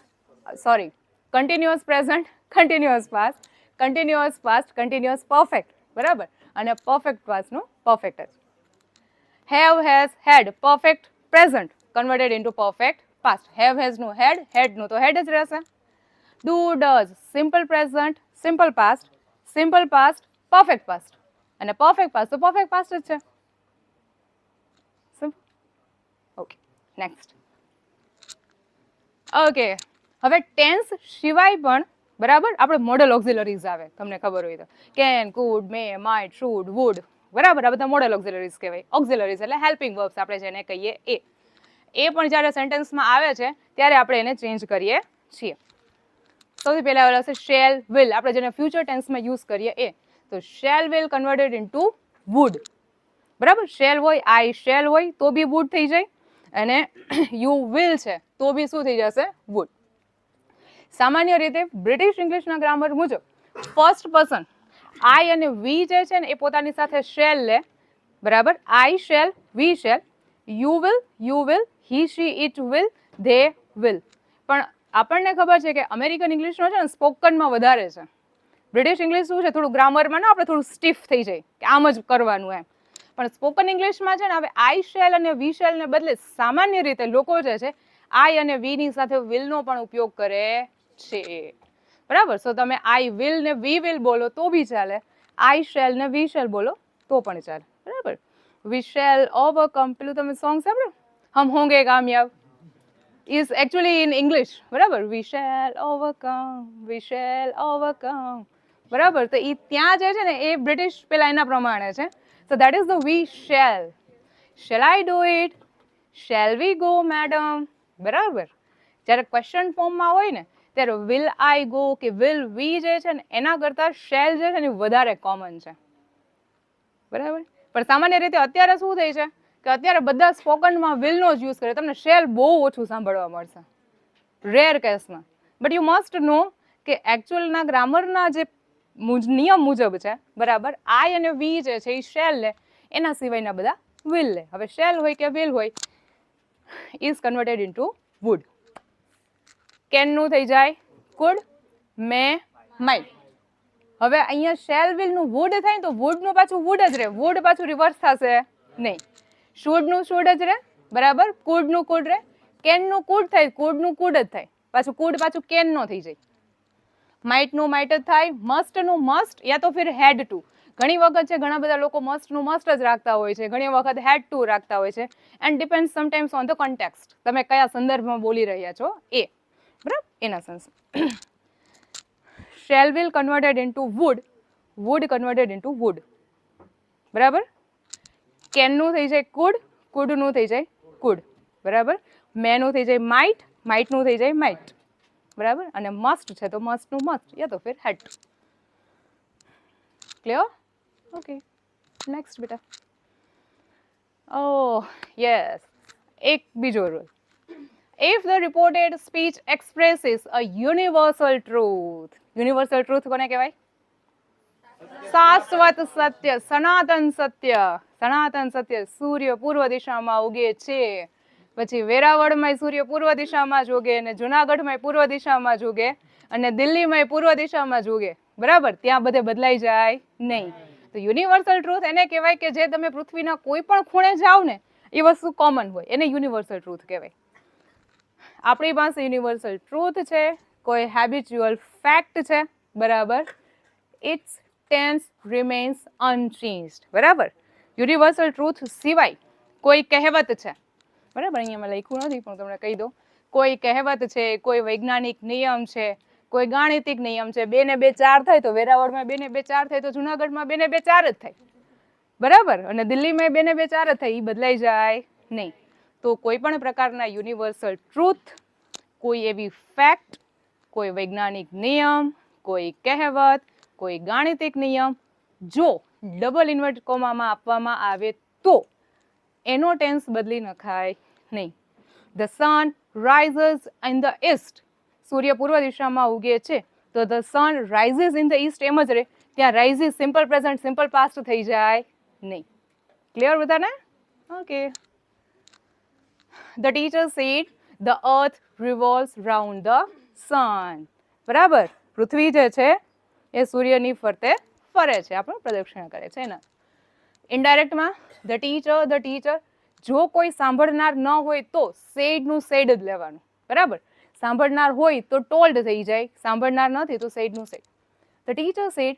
Speaker 2: sorry, continuous present, continuous past, continuous past, continuous perfect, બરાબર. અને પરફેક્ટ પાસ્ટનું પરફેક્ટ જ. have, has, had, perfect present converted into perfect past. have, has નું had, had નું તો had જ રહેશે. do, does, simple present, simple past, perfect past. અને perfect past તો perfect past જ છે. Okay, next. ઓકે, હવે ટેન્સ સિવાય પણ બરાબર આપણે મોડલ ઓક્ઝિલરીઝ આવે, તમને ખબર હોય તો. Can, could, may, might, should, would, બરાબર. આ બધા મોડલ ઓક્ઝિલરીઝ કહેવાય. ઓક્ઝિલરીઝ એટલે હેલ્પિંગ વર્બ્સ આપણે જેને કહીએ એ. એ પણ જ્યારે સેન્ટેન્સમાં આવે છે ત્યારે આપણે એને ચેન્જ કરીએ છીએ. સૌથી પહેલા આવેલા છે શેલ, વિલ, આપણે જેને ફ્યુચર ટેન્સમાં યુઝ કરીએ એ. તો shall will converted into would, બરાબર. શેલ હોય, આઈ શેલ હોય તો બી વુડ થઈ જાય, અને યુ વિલ છે તો બી શું થઈ જશે? વુડ. સામાન્ય રીતે બ્રિટિશ ઇંગ્લિશના ગ્રામર મુજબ ફર્સ્ટ પર્સન આઈ અને વી જે છે ને એ પોતાની સાથે શેલ લે, બરાબર. I shall, we shall, you will, he she it will, they will. પણ આપણને ખબર છે કે અમેરિકન ઇંગ્લિશનો છે ને સ્પોકનમાં વધારે છે. બ્રિટિશ ઇંગ્લિશ શું છે, થોડું ગ્રામરમાં આપણે થોડું સ્ટીફ થઈ જાય કે આમ જ કરવાનું એમ. પણ સ્પોકન ઇંગ્લિશમાં છે ને હવે આઈ શેલ અને વી શેલને બદલે સામાન્ય રીતે લોકો જે છે આઈ અને વી ની સાથે વિલનો પણ ઉપયોગ કરે છે, બરાબર. સો તમે આઈ વિલ ને વી વિલ બોલો તો બી ચાલે, આઈ શેલ ને વી શેલ બોલો તો પણ ચાલે, બરાબર. વી શેલ ઓવરકમ, પેલું તમે સોંગ સાંભળ્યું, હમ હોંગે કામયાબ, ઇઝ એકચ્યુઅલી ઇન ઇંગ્લિશ, બરાબર. વી શેલ ઓવરકમ, બરાબર. તો એ ત્યાં જે છે ને એ બ્રિટિશ પેલા એના પ્રમાણે છે. So that is the we shall. Shall I do it? Shall we go, madam? બરાબર. જ્યારે ક્વેશ્ચન ફોર્મમાં હોય ને ત્યારે will I go કે will we જે છે ને એના કરતા shall જે છે ને વધારે કોમન છે, બરાબર. પણ સામાન્ય રીતે અત્યારે શું થઈ છે કે અત્યારે બધા સ્પોકનમાં will નો જ યુઝ કરે. તમને shall બહુ ઓછું સાંભળવા મળશે, રેર કેસમાં. બટ યુ મસ્ટ નો કે એકચ્યુઅલના ગ્રામરના જે નિયમ મુજબ છે, બરાબર, આઈ અને વી જે છે એ શેલ લે, એના સિવાયના બધા વિલ લે. હવે શેલ હોય કે વિલ હોય is converted into would. Can નું થઈ જાય કુડ, મે, માઇટ. હવે અહીંયા શેલ વિલ નું વુડ થાય ને તો વુડ નું પાછું વુડ જ રહે, વુડ પાછું રિવર્સ થશે નહીં. શુડ નું શુડ જ રહે, બરાબર. કુડ નું કુડ રહે. કેન નું કુડ થાય, કુડ નું કુડ જ થાય, પાછું કુડ પાછું કેન નો થઈ જાય. માઇટ નું માઇટ જ થાય, મસ્ટ નું મસ્ટ, યા તો ફિર હેડ ટુ. ઘણી વખત છે ઘણા બધા લોકો મસ્ટ નું મસ્ટ જ રાખતા હોય છે, ઘણી વખત હેડ ટુ રાખતા હોય છે. And depend sometimes on the context, તમે કયા સંદર્ભમાં બોલી રહ્યા છો એ, બરાબર. એના sense shall will converted into would, would converted into would, બરાબર. કેન નું થઈ જાય કુડ, કુડ નું થઈ જાય કુડ, બરાબર. મે નું થઈ જાય માઇટ, માઇટ નું થઈ જાય માઇટ, બરાબર. અને મસ્ટ છે તો મસ્ટ નું મસ્ટ, યા તો ફિર હેડ ટુ. ક્લિયર? ઓકે, નેક્સ્ટ બેટા. ઓહ યસ, એક બીજો rule. If the reported speech expresses a universal truth, universal truth કોને કહેવાય? શાશ્વત સત્ય, સનાતન સત્ય, સનાતન સત્ય. સૂર્ય પૂર્વ દિશામાં ઉગે છે, પછી વેરાવળમાં સૂર્ય પૂર્વ દિશામાં જ ઉગે, અને જુનાગઢમાં પૂર્વ દિશામાં જ ઉગે, અને દિલ્હીમાં પૂર્વ દિશામાં જ ઉગે, બરાબર. ત્યાં બધે બદલાઈ જાય નહીં. તો યુનિવર્સલ ટ્રુથ એને કહેવાય કે જે તમે પૃથ્વીના કોઈ પણ ખૂણે જાઓ ને એ વસ્તુ કોમન હોય, એને યુનિવર્સલ ટ્રુથ કહેવાય. આપણી પાસે યુનિવર્સલ ટ્રુથ છે, કોઈ હેબિચ્યુઅલ ફેક્ટ છે, બરાબર. ઇટ્સ ટેન્સ રિમેન્સ અનચેન્જ્ડ, બરાબર. યુનિવર્સલ ટ્રુથ સિવાય કોઈ કહેવત છે, બરાબર. અહીંયા મેં લખ્યું નથી પણ તમને કહી દઉં. કોઈ કહેવત છે, કોઈ વૈજ્ઞાનિક નિયમ છે, કોઈ ગાણિતિક નિયમ છે. 2 ને 2 4 થાય તો વેરાવળમાં 2 ને 2 4 થાય તો જુનાગઢમાં 2 ને 2 4 જ થાય, બરાબર. અને દિલ્હીમાં 2 ને 2 4 જ થાય, એ બદલાઈ જાય નહીં. તો કોઈ પણ પ્રકારના યુનિવર્સલ ટ્રુથ કોઈ એવી ફેક્ટ, કોઈ વૈજ્ઞાનિક નિયમ, કોઈ કહેવત, કોઈ ગાણિતિક નિયમ જો ડબલ ઇન્વર્ટેડ કોમામાં આપવામાં આવે તો એનો ટેન્સ બદલી નખાય નહીં. The sun rises in the east, સૂર્ય પૂર્વ દિશામાં ઉગે છે તો the sun rises in the east એમ જ રહે, ત્યાં rises simple present simple past થઈ જાય નહીં. ક્લિયર બધાને? Okay. The teacher said the earth revolves round the sun. બરાબર, પૃથ્વી જે છે એ સૂર્યની ફરતે ફરે છે, આપણું પ્રદક્ષિણા કરે છે એના. ઇનડાયરેક્ટમાં ધ ટીચર, જો કોઈ સાંભળનાર ન હોય તો સેડનું સેડ જ લેવાનું. બરાબર, સાંભળનાર હોય તો ટોલ્ડ થઈ જાય, સાંભળનાર નથી તો સેડનું said. The teacher said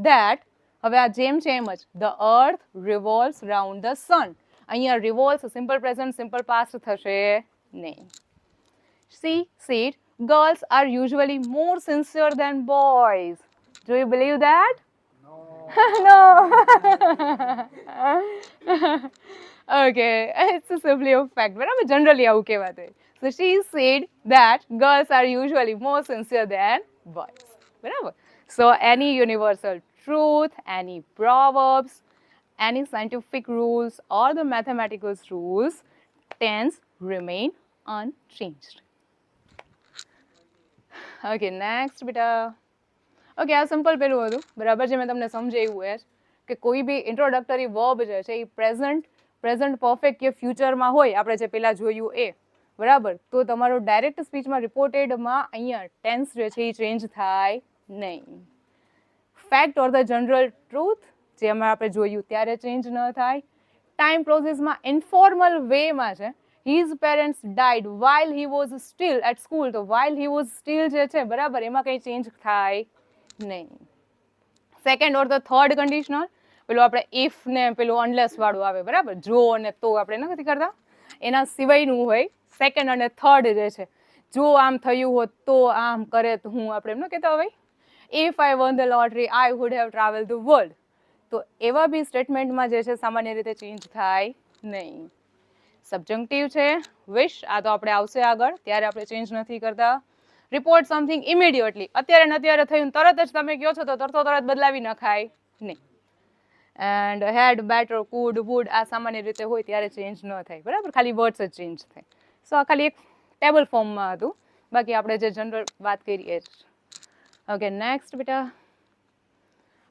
Speaker 2: that, હવે આ જેમ છે એમ જ, the earth revolves round the sun. અહીંયા revolves simple present simple past થશે નહીં. She said girls are usually more sincere than boys. Do you believe that? No. Okay, it's simply a fact. બરાબર, generally આવું કહેવાતું હોય. So she said that girls are usually more sincere than boys. બરાબર. So any universal truth, any proverbs, any scientific rules or the mathematical rules, tense remain unchanged. Okay, next બેટા. Okay, આ simple પેલું હતું, બરાબર, જે મેં તમને સમજાવ્યું એ કે કોઈ બી ઇન્ટ્રોડક્ટરી વર્બ જે છે એ પ્રેઝન્ટ પરફેક્ટ કે ફ્યુચરમાં હોય, આપણે જે પેલા જોયું એ, બરાબર, તો તમારો ડાયરેક્ટ સ્પીચમાં રિપોર્ટેડમાં અહીંયા ટેન્સ જે છે એ ચેન્જ થાય નહીં. Fact or the general truth જે આપણે જોયું ત્યારે ચેન્જ ન થાય. ટાઈમ પ્રોસેસમાં ઇન્ફોર્મલ વેમાં છે, his parents died while he was still at school, તો while he was still જે છે, બરાબર, એમાં કંઈ ચેન્જ થાય નહીં. Second or the third conditional, પેલું આપણે ઇફ ને પેલું અનલેસ વાળું આવે, બરાબર, જો અને તો આપણે નથી કરતા, એના સિવાયનું હોય સેકન્ડ અને થર્ડ જે છે. જો આમ થયું હોત તો આમ કરે તો હું, આપણે એમ ન કહેતા હોય, if I one the lottery I would have travel the world, તો એવા બી સ્ટેટમેન્ટમાં જે છે સામાન્ય રીતે ચેન્જ થાય નહીં. સબજંક્ટિવ છે, વિશ, આ તો આપણે આવશે આગળ, ત્યારે આપણે ચેન્જ નથી કરતા. રિપોર્ટ સમથિંગ ઇમિડિયેટલી, અત્યારે ને અત્યારે થયું તરત જ તમે કહો છો તો તરત બદલાવી નખાય નહીં. And had, better, could, would, આ સામાન્ય રીતે હોય ત્યારે ચેન્જ ન થાય, બરાબર, ખાલી વર્ડ્સ જ ચેન્જ થાય. સો આ ખાલી એક ટેબલ ફોર્મમાં હતું, બાકી આપણે જે જનરલ વાત કરીએ જ. ઓકે, નેક્સ્ટ બેટા.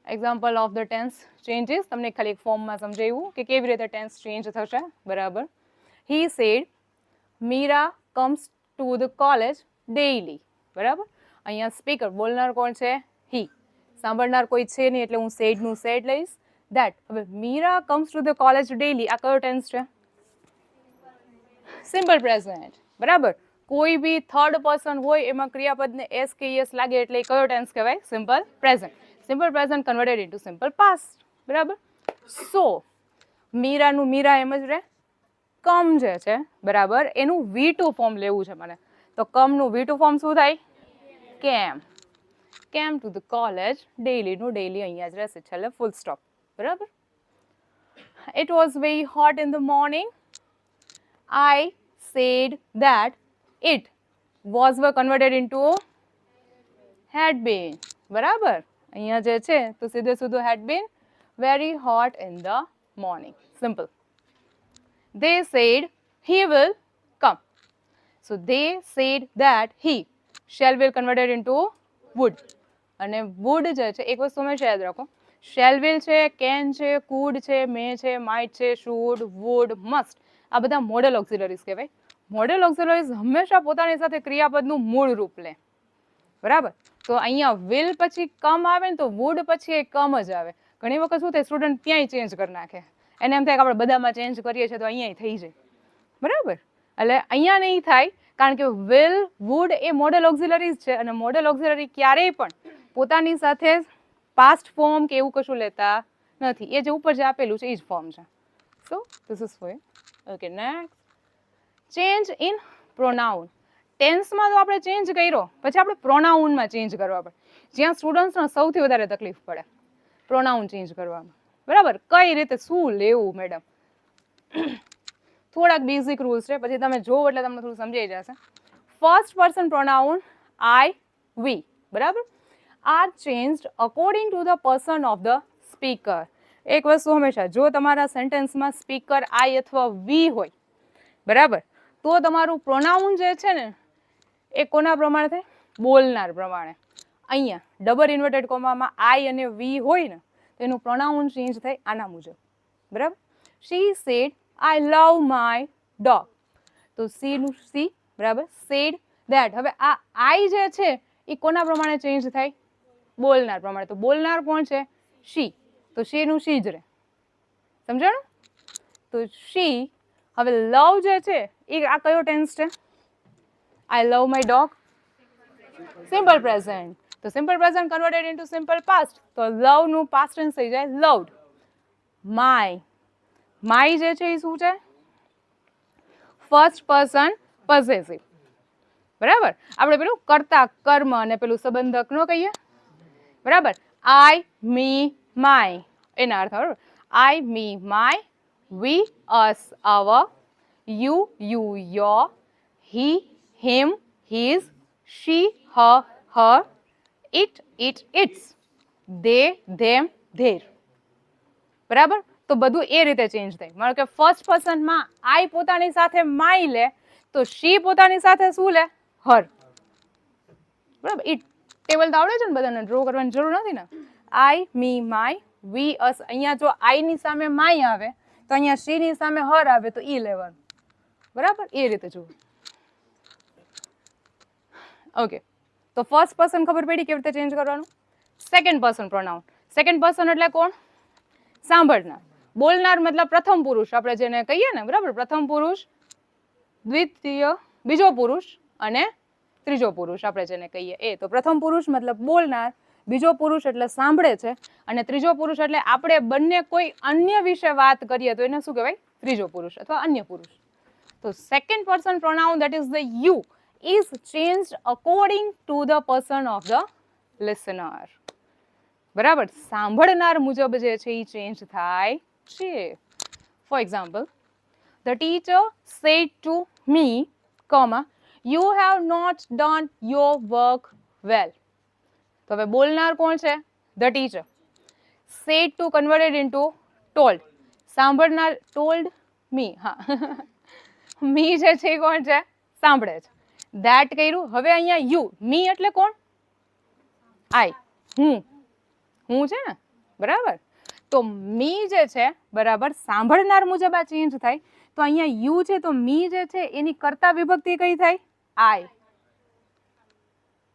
Speaker 2: Example of the tense changes, તમને ખાલી એક ફોર્મમાં સમજાવ્યું કે કેવી રીતે ટેન્સ ચેન્જ થશે, બરાબર. He said Meera comes to the college daily. બરાબર, અહીંયા સ્પીકર બોલનાર કોણ છે? he. સાંભળનાર કોઈ છે નહીં એટલે હું said નું said લઈશ. that, હવે Meera comes to the college daily, આ કયો ટેન્સ છે? Simple present. બરાબર, કોઈ બી થર્ડ પર્સન હોય એમાં ક્રિયાપદને એસ કે યસ લાગે એટલે એ કયો ટેન્સ કહેવાય? Simple present. Simple present converted into simple past. બરાબર. સો મીરાનું મીરા એમ જ રહે. કમ જે છે, બરાબર, એનું V2 ફોર્મ લેવું છે મને, તો કમનું V2 ફોર્મ શું થાય? Came. Came to the college ડેઈલીનું ડેઈલી અહીંયા જ રહેશે, છેલ્લે ફૂલ સ્ટોપ. બરાબર. It was very hot in the morning. I said that it was were converted into had been. બરાબર, અહીંયા જે છે તો સીધે સીધું had been very hot in the morning. Simple. They said he will come. So they said that he shall will converted into would. અને would જે છે એક વસ્તુ હંમેશા યાદ રાખો, shall will છે, can છે, could છે, may છે, might છે, should, would, must, આ બધા મોડેલ ઓક્સિલરીઝ કહેવાય. મોડેલ ઓક્સિલરીઝ હંમેશા પોતાની સાથે ક્રિયાપદનું મૂળ રૂપ લે. બરાબર, તો અહીંયા will પછી કમ આવે ને તો would પછી એ કમ જ આવે. ઘણી વખત શું થાય, સ્ટુડન્ટ ત્યાંય ચેન્જ કરી નાખે, એને એમ થાય કે આપણે બધામાં ચેન્જ કરીએ છીએ તો અહીંયા થઈ જાય. બરાબર, એટલે અહીંયા નહીં થાય, કારણ કે will, would એ મોડેલ ઓક્સિલરીઝ છે અને મોડેલ ઓક્સિલરી ક્યારેય પણ પોતાની સાથે પાસ્ટ ફોર્મ કે એવું કશું લેતા નથી. એ જે ઉપર જે આપેલું છે એ જ ફોર્મ છે. So this is for. Okay, next. Change in pronoun. ટેન્સમાં તો આપણે ચેન્જ કર્યો, પછી આપણે પ્રોનાઉનમાં ચેન્જ કરવા પડે, જ્યાં સ્ટુડન્ટ્સને સૌથી વધારે તકલીફ પડે પ્રોનાઉન ચેન્જ કરવામાં. બરાબર, કઈ રીતે શું લેવું મેડમ? થોડાક બેઝિક રૂલ્સ છે, પછી તમે જોવો એટલે તમને થોડું સમજાઈ જશે. First person pronoun I we, બરાબર, are changed according to the person of the speaker. એક વસ્તુ હંમેશા, જો તમારા સેન્ટેન્સમાં સ્પીકર આઈ અથવા વી હોય, બરાબર, તો તમારું પ્રોનાઉન જે છે ને એ કોના પ્રમાણે થાય? બોલનાર પ્રમાણે. અહીંયા ડબલ ઇન્વર્ટેડ કોમામાં આઈ અને વી હોય ને તો એનું પ્રોનાઉન ચેન્જ થાય આના મુજબ, બરાબર. She said I love my dog, તો સી નું સી, બરાબર, સેડ ધેટ. હવે આ આઈ જે છે એ કોના પ્રમાણે ચેન્જ થાય? બોલનાર પ્રમાણે. તો બોલનાર કોણ છે? શી, તો શી નું શી જ રહે. સમજાણું? તો શી. હવે લવ જે છે એ આ કયો ટેન્સ છે? I love my dog, simple present. તો simple present converted into simple past, તો લવ નું પાસ્ટ ટેન્સ થઈ જાય લવ્ડ. માય, માય જે છે એ શું છે? ફર્સ્ટ પર્સન પોસેસિવ, બરાબર. આપણે પેલું કર્તા કર્મ અને પેલું સંબંધક નો કહીએ, બરાબર. આઈ મી માય એના અર્થ, બરાબર. I me my, we us our, you you your, he him his, she her her, it its, they them their, બરાબર. તો બધું એ રીતે ચેન્જ થાય. માનો કે ફર્સ્ટ પર્સનમાં આઈ પોતાની સાથે માય લે તો શી પોતાની સાથે શું લે? હર, બરાબર. ઈ ટેબલ તો આવડે છે ને બધાને, ડ્રો કરવાની જરૂર નથી ને. આઈ મી માય, વી અસ. અહીંયા જો આઈ ની સામે માય આવે તો અહીંયા શી ની સામે હર આવે તો ઈ લેવાનું, બરાબર. એ રીતે જુઓ. ઓકે, તો ફર્સ્ટ પર્સન ખબર પડી કેવી રીતે ચેન્જ કરવાનું. Second person pronoun. Second person એટલે કોણ? સાંભળનાર. બોલનાર મતલબ પ્રથમ પુરુષ આપણે જેને કહીએ ને, બરાબર. પ્રથમ પુરુષ, દ્વિતીય, બીજો પુરુષ અને ત્રીજો પુરુષ આપણે જેને કહીએ એ. તો પ્રથમ પુરુષ મતલબ બોલનાર, બીજો પુરુષ એટલે સાંભળે છે, અને ત્રીજો પુરુષ એટલે આપણે બંને કોઈ અન્ય વિશે વાત કરીએ તો એને શું કહેવાય? ત્રીજો પુરુષ અથવા અન્ય પુરુષ. તો second person pronoun that is the you is changed according to the person of the listener, બરાબર. સાંભળનાર મુજબ જે છે એ ચેન્જ થાય છે. For example, the teacher said to me, you have not done your work well. તો હવે બોલનાર કોણ છે? the teacher. said to converted into told. સાંભળનાર told me, હા. મી જે છે કોણ છે? સાંભળે છે. ધેટ કર્યું. હવે અહીંયા યુ, મી એટલે કોણ? આઈ, હું છે ને, બરાબર. તો મી જે છે, બરાબર, સાંભળનાર મુજબ આ ચેન્જ થાય. તો અહીંયા યુ છે તો મી જે છે એની કર્તા વિભક્તિ કઈ થાય? આઈ.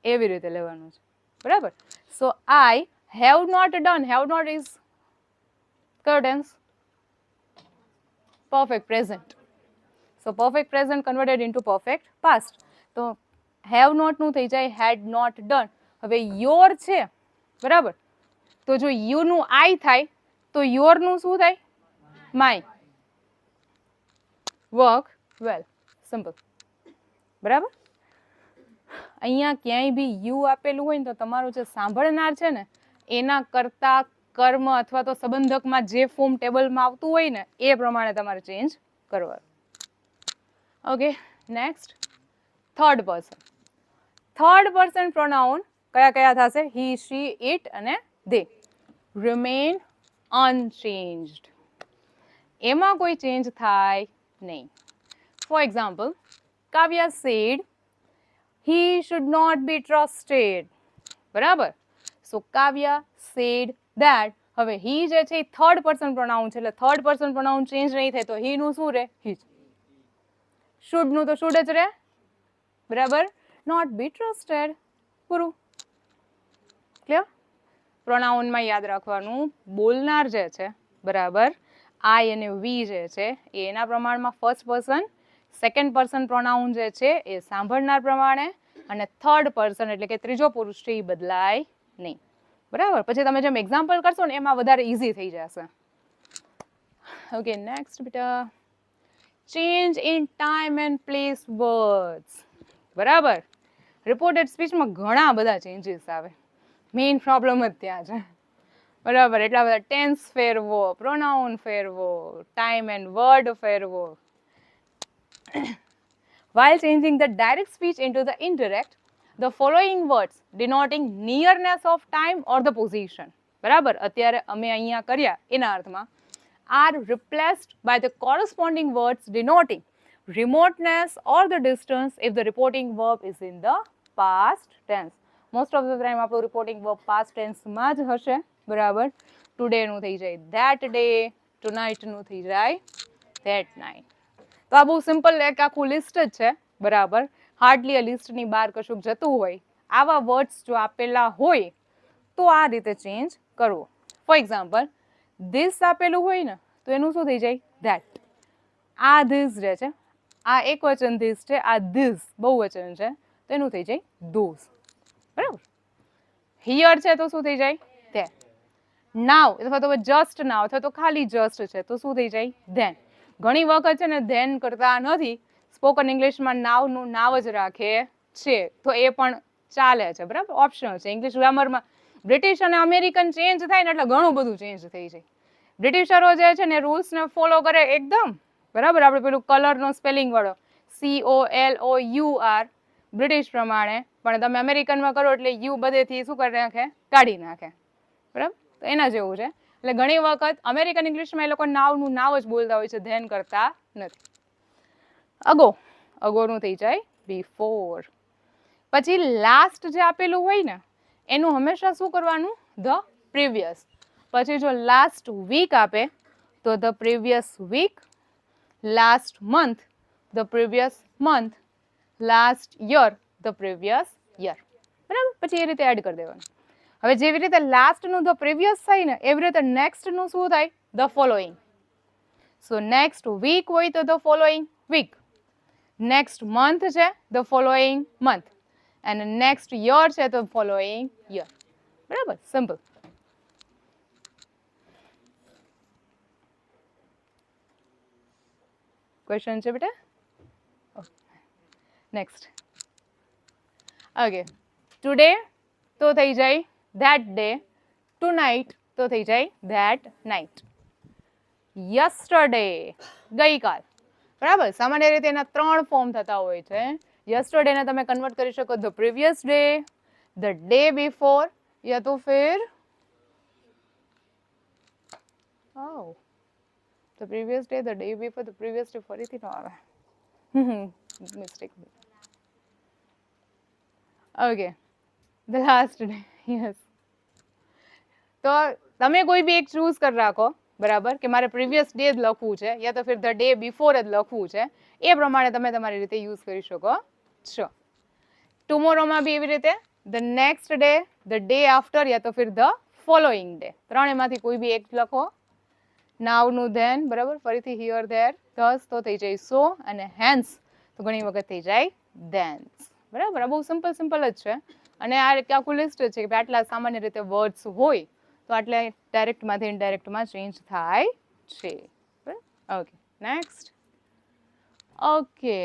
Speaker 2: એવી રીતે લેવાનું છે, બરાબર. So I have not done. Have not is કયો tense? perfect present. So perfect present converted into perfect past. તો have not નું થઈ જાય had not done. હવે your છે, બરાબર. તો જો you નું I થાય તો your નું શું થાય? my. work well. simple. બરાબર. અહીંયા ક્યાંય બી you આપેલું હોય ને તો તમારું જે સાંભળનાર છે ને એના કરતા કર્મ અથવા તો સંબંધકમાં જે ફોર્મ ટેબલમાં આવતું હોય ને એ પ્રમાણે તમારે ચેન્જ કરવાનું. Okay, next third person. Third person pronoun કયા કયા થશે? હી, શી, ઇટ અને દે. રિમેન અનચેન્જડ. એમાં કોઈ ચેન્જ થાય નહીં. For example, Kavya said he should not be trusted. બરાબર. So Kavya said that. હવે he જે છે એ થર્ડ પર્સન પ્રોનાઉન છે એટલે થર્ડ પર્સન પ્રોનાઉન ચેન્જ નહીં થાય તો he નું શું રહે? his. should નું તો should જ રહે, બરાબર. not be trusted. પૂરું. ક્લિયર? પ્રોનાઉનમાં યાદ રાખવાનું બોલનાર જે છે, બરાબર, I અને we જે છે એ એના પ્રમાણમાં first person, second person pronoun જે છે એ સાંભળનાર પ્રમાણે, અને થર્ડ પર્સન એટલે કે ત્રીજો પુરુષ છે એ બદલાય નહીં, બરાબર. પછી તમે જેમ એક્ઝામ્પલ કરશો ને એમાં વધારે ઇઝી થઈ જશે. ઓકે, નેક્સ્ટ બેટા, change in time and place words. બરાબર. રિપોર્ટેડ સ્પીચમાં ઘણા બધા ચેન્જીસ આવે, મેઇન પ્રોબ્લેમ જ ત્યાં છે, બરાબર. એટલા બધા ટેન્સ ફેરવો, પ્રોનાઉન ફેરવો, ટાઈમ એન્ડ વર્ડ ફેરવો. while changing the direct speech into the indirect, the following words denoting nearness of time or the position, બરાબર, અત્યારે અમે અહીંયા કર્યા એના અર્થમાં, are replaced by the corresponding words denoting remoteness or the distance if the reporting verb is in the past tense. Most of the time આપણું reporting verb past tense માં જ હશે, બરાબર. Today નું થઈ જાય that day, tonight નું થઈ જાય that night. તો આ બહુ સિમ્પલ એક આખું લિસ્ટ જ છે, બરાબર. હાર્ડલી આ લિસ્ટની બહાર કશુંક જતું હોય, આવા વર્ડ્સ જો આપેલા હોય તો આ રીતે ચેન્જ કરવો. ફોર એક્ઝામ્પલ, ધીસ આપેલું હોય ને તો એનું શું થઈ જાય ધેટ. આ ધીસ રહે છે, આ એક વચન ધીસ છે, આ ધીસ બહુવચન છે તો એનું થઈ જાય ધોઝ, બરાબર. હિયર છે તો શું થઈ જાય ધેટ. નાવ અથવા તો જસ્ટ નાવ અથવા તો ખાલી જસ્ટ છે તો શું થઈ જાય ધેન. ઘણી વખત છે ને ધેન કરતા નથી, સ્પોકન ઇંગ્લિશમાં નાવનું નાવ જ રાખે છે તો એ પણ ચાલે છે, બરાબર. ઓપ્શનલ છે. ઇંગ્લિશ ગ્રામરમાં બ્રિટિશ અને અમેરિકન ચેન્જ થાય ને એટલે ઘણું બધું ચેન્જ થઈ જાય. બ્રિટિશરો જે છે ને રૂલ્સને ફોલો કરે એકદમ, બરાબર. આપણે પેલું કલરનો સ્પેલિંગ વાળો COLOUR બ્રિટિશ પ્રમાણે, પણ તમે અમેરિકનમાં કરો એટલે યુ બધેથી શું કરી નાખે, કાઢી નાખે, બરાબર. તો એના જેવું છે. એટલે ઘણી વખત અમેરિકન ઇંગ્લિશમાં એ લોકો નાવનું નાવ જ બોલતા હોય છે, ધેન કરતા નથી. અગો, અગોનું થઈ જાય બિફોર. પછી લાસ્ટ જે આપેલું હોય ને એનું હંમેશા શું કરવાનું, ધ પ્રીવિયસ. પછી જો લાસ્ટ વીક આપે તો the previous week, last month the previous month, last year the previous year, બરાબર. પછી એ રીતે એડ કરી દેવાનું. હવે જેવી રીતે લાસ્ટનું ધ પ્રીવિયસ થાય ને એવી રીતે નેક્સ્ટનું શું થાય, the following. So next week હોય તો the following week, next month છે ધ ફોલોઈંગ મંથ, અને નેક્સ્ટ યર છે તો ફોલોઈંગ યર, બરાબર. સિમ્પલ. ક્વેશ્ચન છે બેટા? નેક્સ્ટ. ઓકે, ટુડે તો થઈ જાય that day, tonight તો થઈ જાય that night, yesterday ગઈકાલ, બરાબર. સામાન્ય રીતે એના 3 ફોર્મ થતા હોય છે. yesterday ને તમે કન્વર્ટ કરી શકો the previous day, the day before, યા તો ફિર the previous day, the day before, the previous day ફરીથી ન આવે, mistake. Okay, the last day, yes. તો તમે કોઈ બી એક ચૂઝ કરી રાખો, બરાબર, કે મારે પ્રીવિયસ ડે જ લખવું છે યા તો ફિર ધ ડે બિફોર જ લખવું છે, એ પ્રમાણે તમે તમારી રીતે યુઝ કરી શકો છો. ટુમોરોમાં બી એવી રીતે the next day, the day after યા તો ફિર ધ ફોલોઈંગ ડે, ત્રણેયમાંથી કોઈ બી એક લખો. નાવનું ધેન, બરાબર. ફરીથી હિયર ધેર, ધસ તો થઈ જાય સો, અને હેન્સ તો ઘણી વખત થઈ જાય ધેન્સ, બરાબર. આ બહુ સિમ્પલ સિમ્પલ જ છે. અને આ એક આખું લિસ્ટ છે કે આટલા સામાન્ય રીતે વર્ડ્સ હોય તો આટલા ડાયરેક્ટમાંથી ઇનડાયરેક્ટમાં ચેન્જ થાય છે, બરાબર. Okay, next. ઓકે,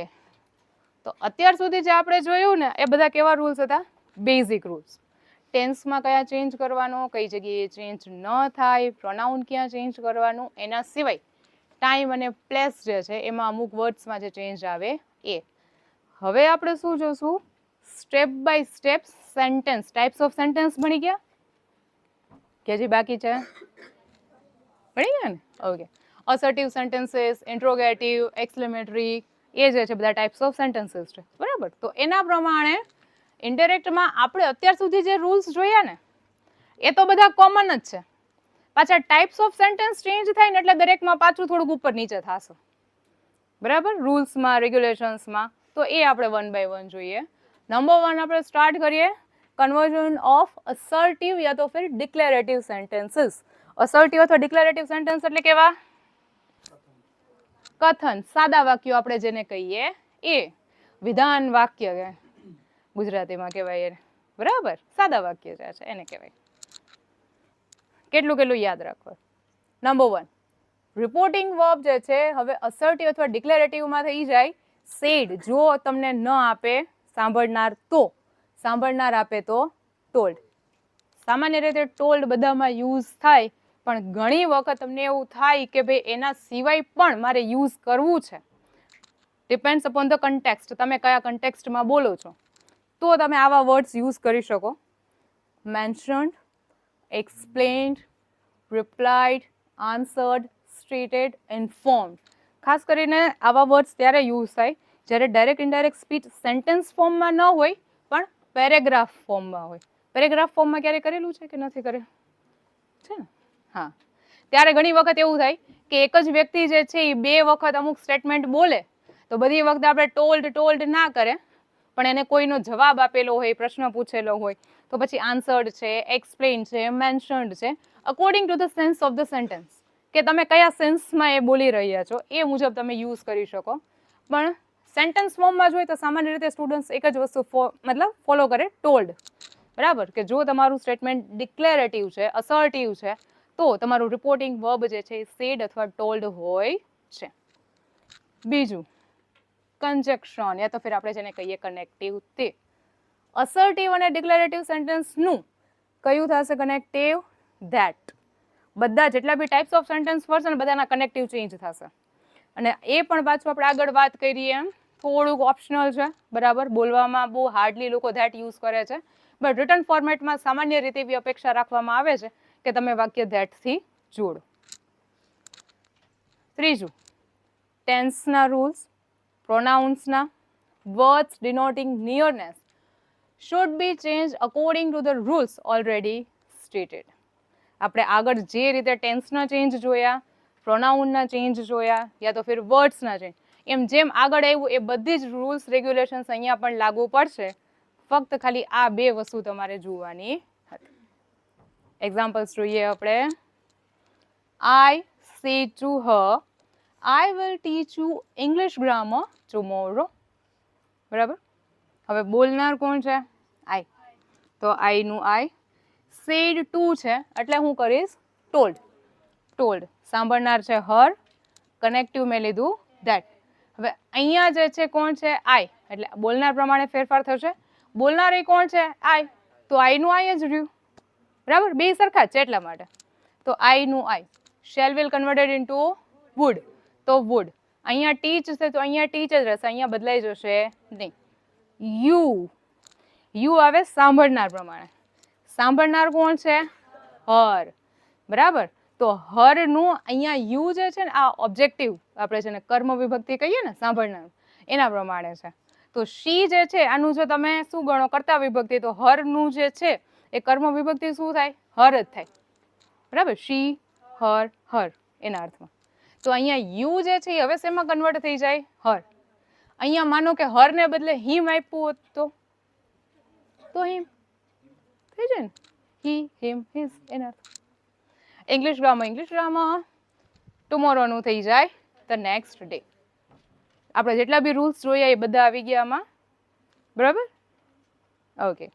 Speaker 2: તો અત્યાર સુધી જે આપણે જોયું ને એ બધા કેવા રૂલ્સ હતા, બેઝિક રૂલ્સ. ટેન્સમાં કયા ચેન્જ કરવાનો, કઈ જગ્યાએ ચેન્જ ન થાય, પ્રોનાઉન ક્યાં ચેન્જ કરવાનું, એના સિવાય ટાઈમ અને પ્લેસ જે છે એમાં અમુક વર્ડ્સમાં જે ચેન્જ આવે એ. હવે આપણે શું જોશું, step by step sentence, types of sentence ભણી ગયા કે હજી બાકી છે? ભણી ગયા ને? Okay. Assertive sentences, interrogative, exclamatory, એ જે છે બધા ટાઈપ્સ ઓફ સેન્ટેન્સીસ છે, બરાબર. તો એના પ્રમાણે ઇનડાયરેક્ટમાં આપણે અત્યાર સુધી જે રૂલ્સ જોયા ને એ તો બધા કોમન જ છે. પાછા ટાઈપ્સ ઓફ સેન્ટેન્સ ચેન્જ થાય ને એટલે દરેકમાં પાછું થોડુંક ઉપર નીચે થશે, બરાબર, રૂલ્સમાં, રેગ્યુલેશન્સમાં. તો એ આપણે 1 by 1 જોઈએ. નંબર 1 આપણે સ્ટાર્ટ કરીએ, કન્વર્ઝન ઓફ અસર્ટિવ યા તો ફિર ડિક્લેરેટિવ સેન્ટેન્સીસ. અસર્ટિવ અથવા ડિક્લેરેટિવ સેન્ટેન્સ એટલે કેવા? કથન, સાદા વાક્યો આપણે જેને કહીએ એ. વિધાન વાક્ય ગુજરાતીમાં કહેવાય એને, બરાબર. સાદા વાક્ય જે છે એને કહેવાય. કેટલું કેટલું યાદ રાખવું. નંબર 1, રિપોર્ટિંગ વર્બ જે છે હવે અસર્ટિવ અથવા ડિક્લેરેટિવમાં થઈ જાય સેડ. જો તમને ન આપે સાંભળનાર તો, સાંભળનાર આપે તો ટોલ્ડ. સામાન્ય રીતે ટોલ્ડ બધામાં યુઝ થાય, પણ ઘણી વખત તમને એવું થાય કે ભાઈ એના સિવાય પણ મારે યુઝ કરવું છે, ડિપેન્ડ્સ અપોન ધ કન્ટેક્સ્ટ, તમે કયા કન્ટેક્સ્ટમાં બોલો છો તો તમે આવા વર્ડ્સ યુઝ કરી શકો. Mentioned, explained, replied, answered, stated, informed. ખાસ કરીને આવા વર્ડ્સ ત્યારે યુઝ થાય જ્યારે ડાયરેક્ટ ઇનડાયરેક્ટ સ્પીચ સેન્ટેન્સ ફોર્મમાં ન હોય પણ પેરેગ્રાફ ફોર્મમાં હોય. પેરેગ્રાફ ફોર્મમાં ક્યારે કરેલું છે કે નથી કરેલું છે ને? હા, ત્યારે ઘણી વખત એવું થાય કે એક જ વ્યક્તિ જે છે એ 2 વખત અમુક સ્ટેટમેન્ટ બોલે તો બધી વખતે આપણે ટોલ્ડ ના કરે પણ એને કોઈનો જવાબ આપેલો હોય, પ્રશ્ન પૂછેલો હોય તો પછી આન્સર્ડ છે, એક્સપ્લેન છે, મેન્શન્ડ છે, according to the sense of the sentence, કે તમે કયા સેન્સમાં એ બોલી રહ્યા છો એ મુજબ તમે યુઝ કરી શકો. પણ સેન્ટેન્સ ફોર્મમાં જોઈએ તો સામાન્ય રીતે સ્ટુડન્ટ્સ એક જ વસ્તુ મતલબ ફોલો કરે, ટોલ્ડ. બરાબર, કે જો તમારું સ્ટેટમેન્ટ ડિક્લેરેટિવ છે, અસર્ટિવ છે તો તમારું રિપોર્ટિંગ વર્બ જે છે એ સેડ અથવા ટોલ્ડ હોય છે. બીજું કંજક્શન યા તો ફિર આપણે જેને કહીએ કનેક્ટિવ. તે અસર્ટિવ અને ડિક્લેરેટિવ સેન્ટેન્સનું કયું થશે કનેક્ટિવ? ધેટ. બધા જેટલા બી ટાઈપ્સ ઓફ સેન્ટેન્સ પડશે ને બધાના કનેક્ટિવ ચેન્જ થશે. અને એ પણ પાછું આપણે આગળ વાત કરીએ એમ થોડુંક ઓપ્શનલ છે. બરાબર, બોલવામાં બહુ હાર્ડલી લોકો ધેટ યુઝ કરે છે બટ રિટર્ન ફોર્મેટમાં સામાન્ય રીતે એવી અપેક્ષા રાખવામાં આવે છે કે તમે વાક્ય ધેટથી જોડો. ત્રીજું ટેન્સના રૂલ્સ, પ્રોનાઉન્સના, words denoting nearness should be changed according to the rules already stated. આપણે આગળ જે રીતે ટેન્સના ચેન્જ જોયા, પ્રોનાઉનના ચેન્જ જોયા યા તો ફિર વર્ડ્સના ચેન્જ, એમ જેમ આગળ આવ્યું એ બધી જ રૂલ્સ રેગ્યુલેશન્સ અહીંયા પણ લાગુ પડશે. ફક્ત ખાલી આ 2 વસ્તુ તમારે જોવાની હતી. એક્ઝામ્પલ્સ જોઈએ આપણે. I say to her, I will teach you English grammar tomorrow. બરાબર, હવે બોલનાર કોણ છે? I. તો I નું I. said to છે એટલે હું કરીશ told. told. સાંભળનાર છે her, કનેક્ટિવ મેં લીધું that. હવે અહીંયા જે છે કોણ છે? I. એટલે બોલનાર પ્રમાણે ફેરફાર થશે. બોલનાર એ કોણ છે? I. તો I નું I જ રહ્યું. બરાબર, બે સરખા જ છે એટલા માટે. તો I નું I. shall will converted into would. તો would. અહીંયા teach છે તો અહીંયા teach જ રહેશે, અહીંયા બદલાઈ જશે નહીં. You. You આવે સાંભળનાર પ્રમાણે. સાંભળનાર કોણ છે? her. બરાબર, તો her નું અહીંયા you જે છે ને આ ઓબ્જેક્ટિવ આપણે છે ને કર્મ વિભક્તિ કહીએ ને સાંભળનાર એના પ્રમાણે છે. તો she જે છે આનું જો તમે શું ગણો કર્તા વિભક્તિ તો her નું જે છે એ કર્મ વિભક્તિ શું થાય? her જ થાય. બરાબર, she, her, her એના અર્થમાં. તો અહીંયા you જે છે એ હવે શેમાં કન્વર્ટ થઈ જાય? her. અહીંયા માનો કે her ને બદલે him આપ્યું હોત તો him થઈ જાય ને. he, him, his એના અર્થ. ઇંગ્લિશ ગ્રામર ટુમોરો નું થઈ જાય ધ નેક્સ્ટ ડે. આપણે જેટલા બી રૂલ્સ જોયા એ બધા આવી ગયા આમાં. બરાબર, okay.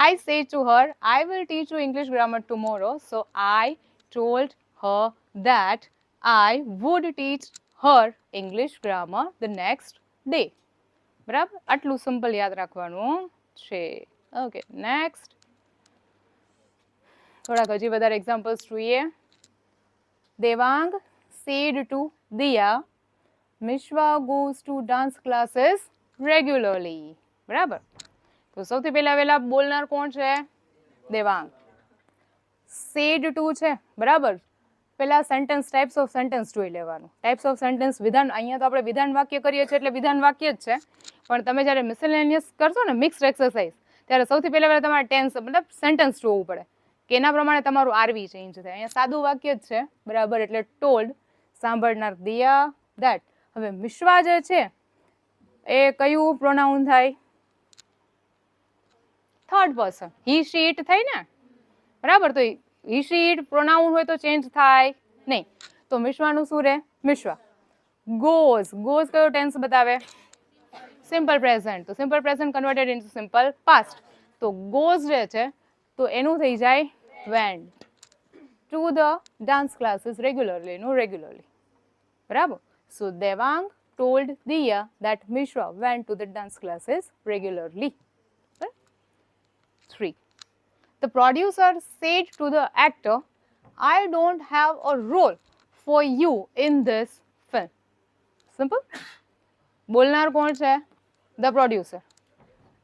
Speaker 2: I say to her, I will teach you English grammar tomorrow. So I told her that I would teach her English grammar the next day. બરાબર, આટલું સિમ્પલ યાદ રાખવાનું છે. Okay, next. થોડાક હજી વધારે એક્ઝામ્પલ્સ જોઈએ. Devang said to Diya, Mishwa goes to dance classes regularly. બરાબર, તો સૌથી પહેલા બોલનાર કોણ છે? દેવાંગ. said to છે. બરાબર, પહેલા સેન્ટેન્સ ટાઈપ્સ ઓફ સેન્ટેન્સ જોઈ લેવાનું. ટાઈપ્સ ઓફ સેન્ટેન્સ વિધાન, અહીંયા તો આપણે વિધાન વાક્ય કરીએ છીએ એટલે વિધાન વાક્ય જ છે પણ તમે જ્યારે મિસેલેનિયસ કરશો ને મિક્સ્ડ એક્સરસાઇઝ ત્યારે સૌથી પહેલા તમારે ટેન્સ મતલબ સેન્ટેન્સ જોવું પડે કે એના પ્રમાણે તમારું આરવી ચેન્જ થાય. અહીંયા સાદું વાક્ય જ છે. બરાબર, એટલે ટોલ્ડ, સાંભળનાર દિયા, ધેટ. હવે મિશ્વા જે છે એ કયું પ્રોનાઉન થાય? Third person. He she it થાય ને. બરાબર, તો હી શી ઇટ પ્રોનાઉન હોય તો ચેન્જ થાય નહીં. તો મિશ્વાનું શું રહે? મિશ્વા. ગોઝ. ગોઝ કયો ટેન્સ બતાવે? Simple present. તો simple present converted into simple past. તો ગોઝ જે છે તો એનું થઈ જાય went to the dance classes regularly. No, regularly. બરાબર, so Devang told Diya that Mishra went to the dance classes regularly. 3. The producer said to the actor, I don't have a role for you in this film. Simple. બોલનાર કોણ છે? The producer.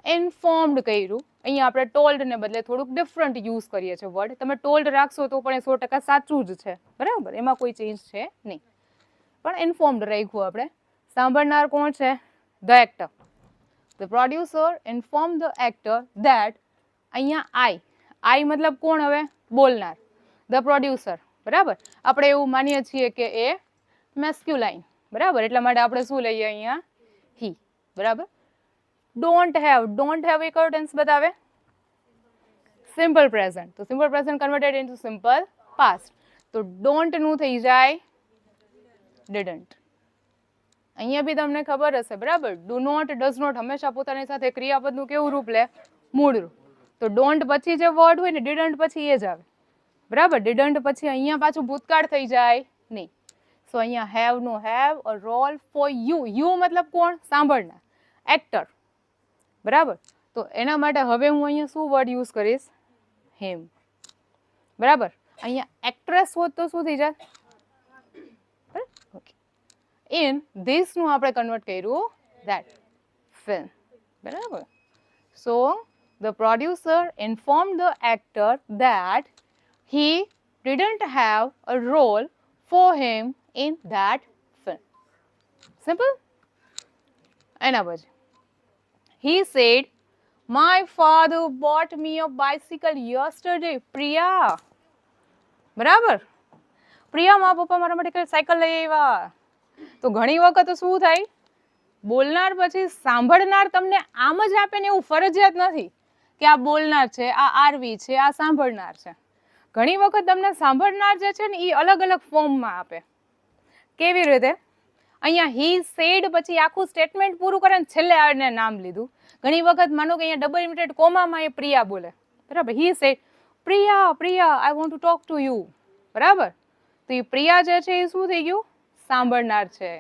Speaker 2: Informed કર્યું, અહીંયા આપણે told ને બદલે થોડુંક different use કરીએ છીએ વર્ડ. તમે ટોલ્ડ રાખશો તો પણ એ 100% સાચું જ છે, બરાબર, એમાં કોઈ ચેન્જ છે નહીં, પણ ઇન્ફોર્મ્ડ રાખ્યું આપણે. સાંભળનાર કોણ છે? The actor. The producer inform the actor that, અહીંયા આઈ મતલબ કોણ હવે? બોલનાર. ધ પ્રોડ્યુસર, બરાબર. આપણે એવું માનીએ છીએ કે એ મેસ્ક્યુલાઇન, બરાબર, એટલા માટે આપણે શું લઈએ અહીંયા? હી, બરાબર. ડોન્ટ હેવ એ કયો ટેન્સ બતાવે? Simple present. તો simple present converted into simple past. તો ડોન્ટ નું થઈ જાય ડિડન્ટ. અહીંયા બી તમને ખબર હશે, બરાબર, ડુ નોટ, ડઝ નોટ હંમેશા પોતાની સાથે ક્રિયાપદનું કેવું રૂપ લે? મૂળ રૂપ. તો ડોન્ટ પછી જે વર્ડ હોય ને, ડિડન્ટ પછી એ જ આવે, બરાબર. ડિડન્ટ પછી અહીંયા પાછું ભૂતકાળ થઈ જાય નહીં. સો અહીંયા have no have a role for you. You મતલબ કોણ? સાંભળનાર, એક્ટર, બરાબર. તો એના માટે હવે હું અહીંયા શું વર્ડ યુઝ કરીશ? હિમ, બરાબર. અહીંયા એક્ટ્રેસ હોત તો શું થઈ જાય? ઓકે. ઇન ધીસ નું આપણે કન્વર્ટ કર્યું ધેટ ફિલ્મ, બરાબર. So the producer inform the actor that he didn't have a role for him in that film. Simple? એના પછી he said, my father bought me a bicycle yesterday. Priya, બરાબર. પ્રિયા, મારા પપ્પા મારા માટે સાયકલ લઈ આવ્યા. તો ઘણી વખત શું થાય? બોલનાર પછી સાંભળનાર તમને આમ જ આપે ને એવું ફરજિયાત નથી કે આ બોલનાર છે, આ આરવી છે, આ સાંભળનાર છે. ઘણી વખત તમને સાંભળનાર જે છે ને એ અલગ અલગ ફોર્મમાં આપે. કેવી રીતે? અહીંયા હી સેડ પછી આખું સ્ટેટમેન્ટ પૂરું કરે ને છેલ્લે આને નામ લીધું. ઘણી વખત માનો કે અહીંયા ડબલ ઇન્વર્ટેડ કોમામાં એ પ્રિયા બોલે, બરાબર. He said, Priya, I want to talk to you, બરાબર. તો એ પ્રિયા જે છે એ શું થઈ ગયું? સાંભળનાર છે.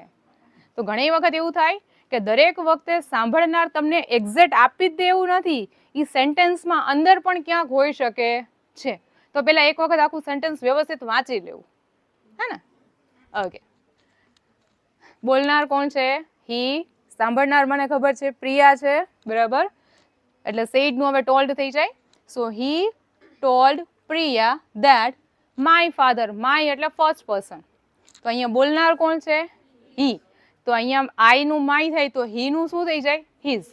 Speaker 2: તો ઘણી વખત એવું થાય કે દરેક વખતે સાંભળનાર તમને એક્ઝેક્ટ આપી જ દે એવું નથી, એ સેન્ટેન્સમાં અંદર પણ ક્યાંક હોઈ શકે છે. તો પેલા એક વખત આખું સેન્ટેન્સ વ્યવસ્થિત વાંચી લેવું, હે ને? ઓકે. બોલનાર કોણ છે? હી. સાંભળનાર મને ખબર છે પ્રિયા છે, બરાબર. એટલે સેડ નું હવે ટોલ્ડ થઈ જાય. So he told Priya that my father. My એટલે ફર્સ્ટ પર્સન. તો અહીંયા બોલનાર કોણ છે? હી. તો અહીંયા આઈ નું માય થાય તો હી નું શું થઈ જાય? હિઝ,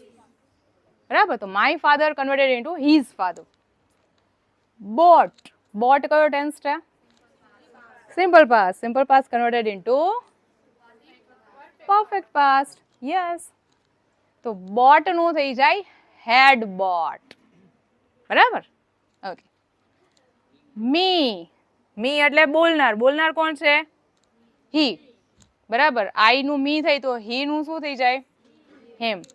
Speaker 2: બરાબર. તો my father converted into his father. Bought કયો ટેન્સ છે? Simple past. Simple past converted into perfect past. Yes. તો બોટ નું થઈ જાય હેડ બોટ, બરાબર. ઓકે. મી એટલે બોલનાર. બોલનાર કોણ છે? હી, બરાબર. આઈ નું મી થાય તો હી નું શું થઈ જાય? હિમ.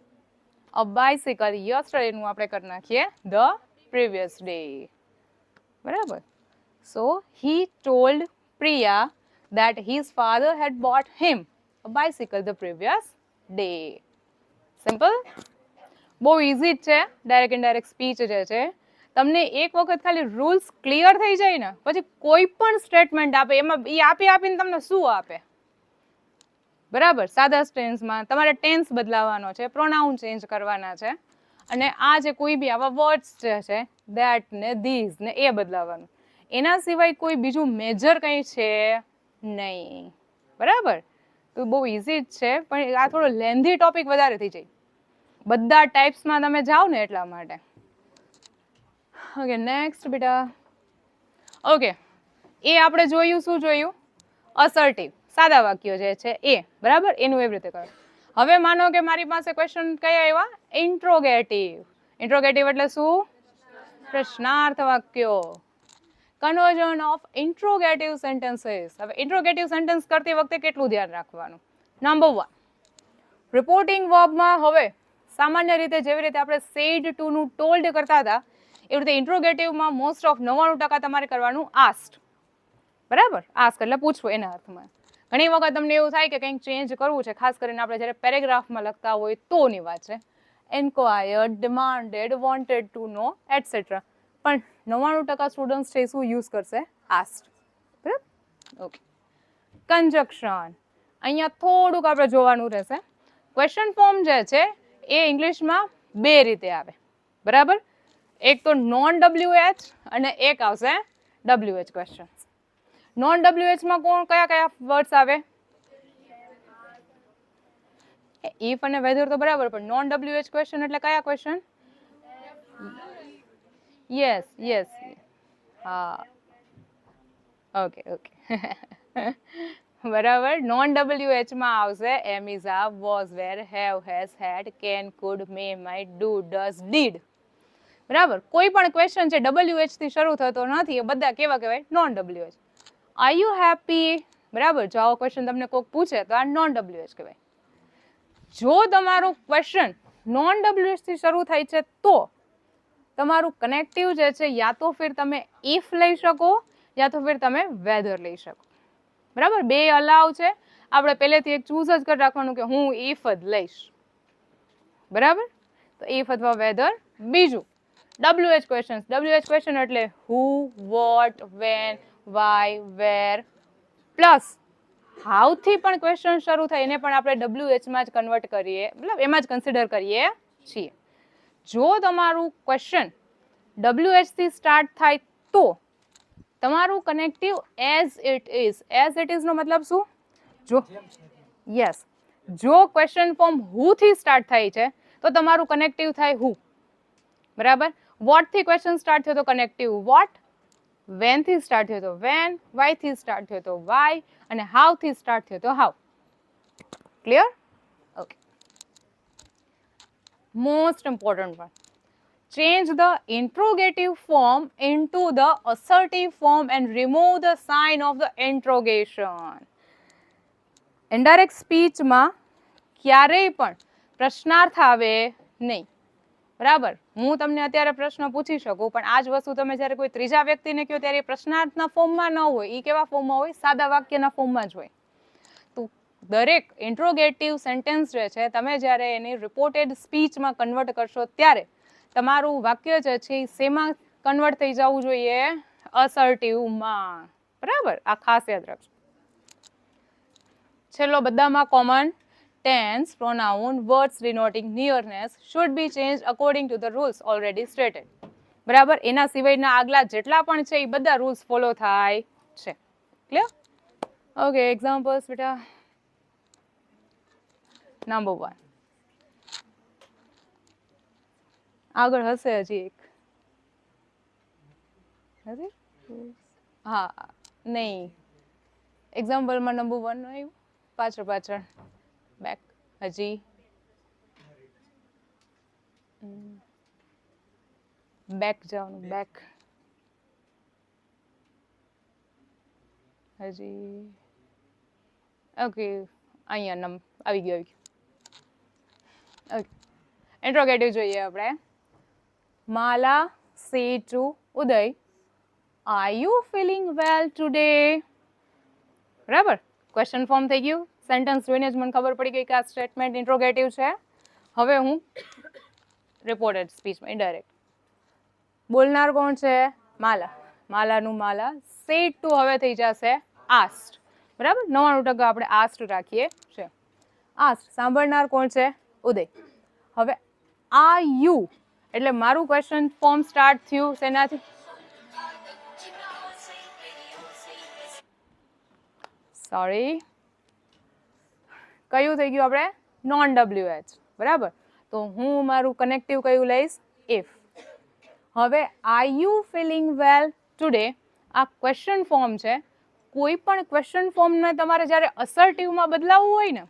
Speaker 2: અ બાઇસિકલ યસ્ટરડે નું આપણે કરી નાખીએ ધ પ્રીવિયસ ડે, બરાબર. So he told Priya that his father had bought him a bicycle the previous day. Simple? બહુ ઇઝી જ છે. ડાયરેક્ટ ઇનડાયરેક્ટ સ્પીચ જે છે, તમને એક વખત ખાલી રૂલ્સ ક્લિયર થઈ જાય ને પછી કોઈ પણ સ્ટેટમેન્ટ આપે એમાં એ આપીને તમને શું આપે, બરાબર. સાદા ટેન્સમાં તમારે ટેન્સ બદલાવાનો છે, પ્રોનાઉન ચેન્જ કરવાના છે, અને આ જે કોઈ બી આવા વર્ડ્સ જે છે ધેટ ને ધીઝ ને એ બદલાવાનું. એના સિવાય કોઈ બીજું મેજર કંઈ છે નહીં, બરાબર. તો બહુ ઇઝી જ છે, પણ આ થોડો લેન્ધી ટોપિક વધારે થઈ જાય. બધા ટાઈપ્સમાં તમે જાઓ ને એટલા માટે. ઓકે, નેક્સ્ટ બેટા. ઓકે, એ આપણે જોયું. શું જોયું? અસર્ટિવ, સાદા વાક્યો જે છે એ, બરાબર. એનું એવી રીતે કરો. હવે માનો કે મારી પાસે ક્વેશ્ચન કયા આવ્યા? ઇન્ટ્રોગેટિવ. ઇન્ટ્રોગેટિવ એટલે શું? પ્રશ્નાર્થ વાક્યો. Conversion of interrogative sentences. હવે ઇન્ટ્રોગેટિવ સેન્ટેન્સ કરતી વખતે કેટલું ધ્યાન રાખવાનું? નંબર 1, રિપોર્ટિંગ વર્બમાં હવે સામાન્ય રીતે જેવી રીતે આપણે સેડ ટુ નું ટોલ્ડ કરતા હતા એવી રીતે ઇન્ટ્રોગેટિવમાં મોસ્ટ ઓફ 99% તમારે કરવાનું આસ્ક્ડ, બરાબર. આસ્ક એટલે પૂછવું એના અર્થમાં. ઘણી વખત તમને એવું થાય કે કંઈક ચેન્જ કરવું છે, ખાસ કરીને આપણે જ્યારે પેરેગ્રાફમાં લખતા હોય તોની વાત છે. Enquired, demanded, wanted to know etcetera. પણ 99% સ્ટુડન્ટ્સ છે શું યુઝ કરશે? આસ્ક્ડ, બરાબર. ઓકે. કન્જક્શન અહીંયા થોડુંક આપણે જોવાનું રહેશે. ક્વેશ્ચન ફોર્મ જે છે એ ઇંગ્લિશમાં બે રીતે આવે, બરાબર? એક તો નોન WH અને એક આવશે WH ક્વેશ્ચન. નોન WH માં કયા કયા વર્ડ્સ આવે? ઇફ અને વેધર તો બરાબર, પણ નોન WH ક્વેશ્ચન એટલે કયા ક્વેશ્ચન? યસ યસ, હા, ઓકે ઓકે. બરાબર. નોન WH માં આવશે am, is, are, was, were, have, has, had, can, could, may, might, do, does, did. બરાબર. કોઈ પણ ક્વેશ્ચન છે WH થી શરૂ થતો નથી, એ બધા કેવા કહેવાય? Non WH. Are you happy? બરાબર. જો આવો ક્વેશ્ચન તમને કોઈક પૂછે તો આ નોન WH કહેવાય. જો તમારું ક્વેશ્ચન નોન WH થી શરૂ થાય છે તો તમારું કનેક્ટિવ જે છે યા તો ફિર તમે ઇફ લઈ શકો યા તો ફિર તમે વેધર લઈ શકો. બરાબર. બે અલાવ છે. આપણે પહેલેથી એક ચૂઝ જ કરી રાખવાનું કે હું ઇફ જ લઈશ. બરાબર. તો ઇફ અથવા વેધર. બીજું WH ક્વેશ્ચન. WH ક્વેશ્ચન એટલે who, what, when, why, where plus how થી પણ ક્વેશ્ચન શરૂ થાય એને પણ આપણે WH માં જ કન્વર્ટ કરીએ, મતલબ એમાં જ કન્સિડર કરીએ છીએ. જો તમારું ક્વેશ્ચન WH થી સ્ટાર્ટ થાય તો તમારું connective as it is. As it is નો મતલબ શું? જો યસ, જો ક્વેશ્ચન ફોર્મ હુ થી સ્ટાર્ટ થાય છે તો તમારું કનેક્ટિવ થાય હુ. બરાબર. વોટ થી ક્વેશ્ચન સ્ટાર્ટ થયો તો કનેક્ટિવ વોટ. વેન થી સ્ટાર્ટ થયો તો વેન. વાય થી સ્ટાર્ટ થયો તો વાય. અને હાઉ થી સ્ટાર્ટ થયો તો how. Clear? Okay. Most important one. Change the interrogative form into the assertive form and remove the sign of the interrogation. Indirect speech માં ક્યારેય પણ પ્રશ્નાર્થ આવે નહીં. બરાબર. હું તમને અત્યારે પ્રશ્ન પૂછી શકું, પણ આ જ વસ્તુ તમે જ્યારે કોઈ ત્રીજા વ્યક્તિને કહો ત્યારે એ પ્રશ્નાર્થના ફોર્મમાં ન હોય. એ કેવા ફોર્મમાં હોય? સાદા વાક્યના ફોર્મમાં જ હોય. તો દરેક ઇન્ટ્રોગેટિવ સેન્ટેન્સ જે છે તમે જ્યારે એની રિપોર્ટેડ સ્પીચમાં કન્વર્ટ કરશો ત્યારે તમારું વાક્ય જે છે શેમાં કન્વર્ટ થઈ જવું જોઈએ? અસર્ટિવમાં. બરાબર. આ ખાસ યાદ રાખજો. છેલ્લો બધામાં common. Tense, pronoun, words denoting nearness should be changed according to the rules already stated. બરાબર. એના સિવાયના આગલા જેટલા પણ છે એ બધા રૂલ્સ ફોલો થાય છે. ક્લિયર? ઓકે. એક્ઝામ્પલ્સ બેટા. નંબર 1. આગળ હશે હજી એક. નથી? હા, નહીં. એક્ઝામ્પલમાં નંબર 1 નો આવ્યું. પાછળ બેક. હજી બેક જવાનું. બેક. હજી ઓકે. અહીંયા આવી ગયું. ઓકે. ઇન્ટ્રોગેટિવ જોઈએ આપણે. Mala said to Uday, "Are you feeling well today?" બરાબર. ક્વેશ્ચન ફોર્મ થઈ ગયું. સેન્ટેન્સ જોઈને જ મને ખબર પડી ગઈ કે આ સ્ટેટમેન્ટ ઇન્ટ્રોગેટિવ છે. હવે હું રિપોર્ટેડ સ્પીચમાં ઇનડાયરેક્ટ. બોલનાર કોણ છે? માલા. માલાનું માલા. સેડ ટુ હવે થઈ જશે આસ્ટ. બરાબર. 99% આપણે આસ્ટ રાખીએ છે. આસ્ટ. સાંભળનાર કોણ છે? ઉદય. હવે આ યુ એટલે મારું ક્વેશ્ચન ફોર્મ સ્ટાર્ટ થયું શેનાથી? સોરી, કયું થઈ ગયું આપણે? Non WH. બરાબર. તો હું મારું કનેક્ટિવ કયું લઈશ? ઇફ. હવે are you feeling well today આ ક્વેશ્ચન ફોર્મ છે. કોઈ પણ ક્વેશ્ચન ફોર્મને તમારે જ્યારે અસર્ટિવમાં બદલાવવું હોય ને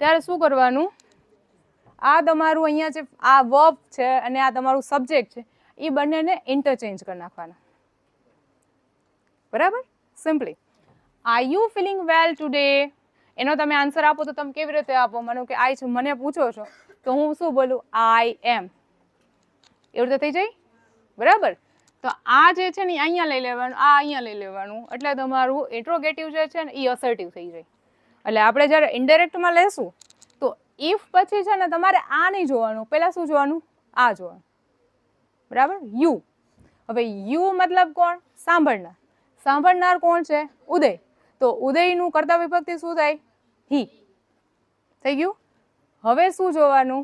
Speaker 2: ત્યારે શું કરવાનું? આ તમારું અહીંયા જે આ વર્બ છે અને આ તમારું સબ્જેક્ટ છે એ બંનેને ઇન્ટરચેન્જ કરી નાખવાના. બરાબર. Simply are you feeling well today એનો તમે આન્સર આપો તો તમે કેવી રીતે આપો? મને પૂછો છો તો હું શું બોલું? આઈ એમ. એવી રીતે થઈ જાય. બરાબર. તો આ જે છે ને અહીંયા લઈ લેવાનું, આ અહીંયા લઈ લેવાનું, એટલે તમારું ઇન્ટ્રોગેટિવ જે છે ને એ અસર્ટિવ થઈ જાય. એટલે આપણે જ્યારે ઇનડાયરેક્ટમાં લેશું તો ઇફ પછી છે ને તમારે આ નહીં જોવાનું, પહેલા શું જોવાનું? આ જોવાનું. બરાબર. યુ. હવે યુ મતલબ કોણ? સાંભળનાર. સાંભળનાર કોણ છે? ઉદય. તો ઉદયનું કર્તા વિભક્તિ શું થાય? હી. થઈ ગયું. હવે શું જોવાનું?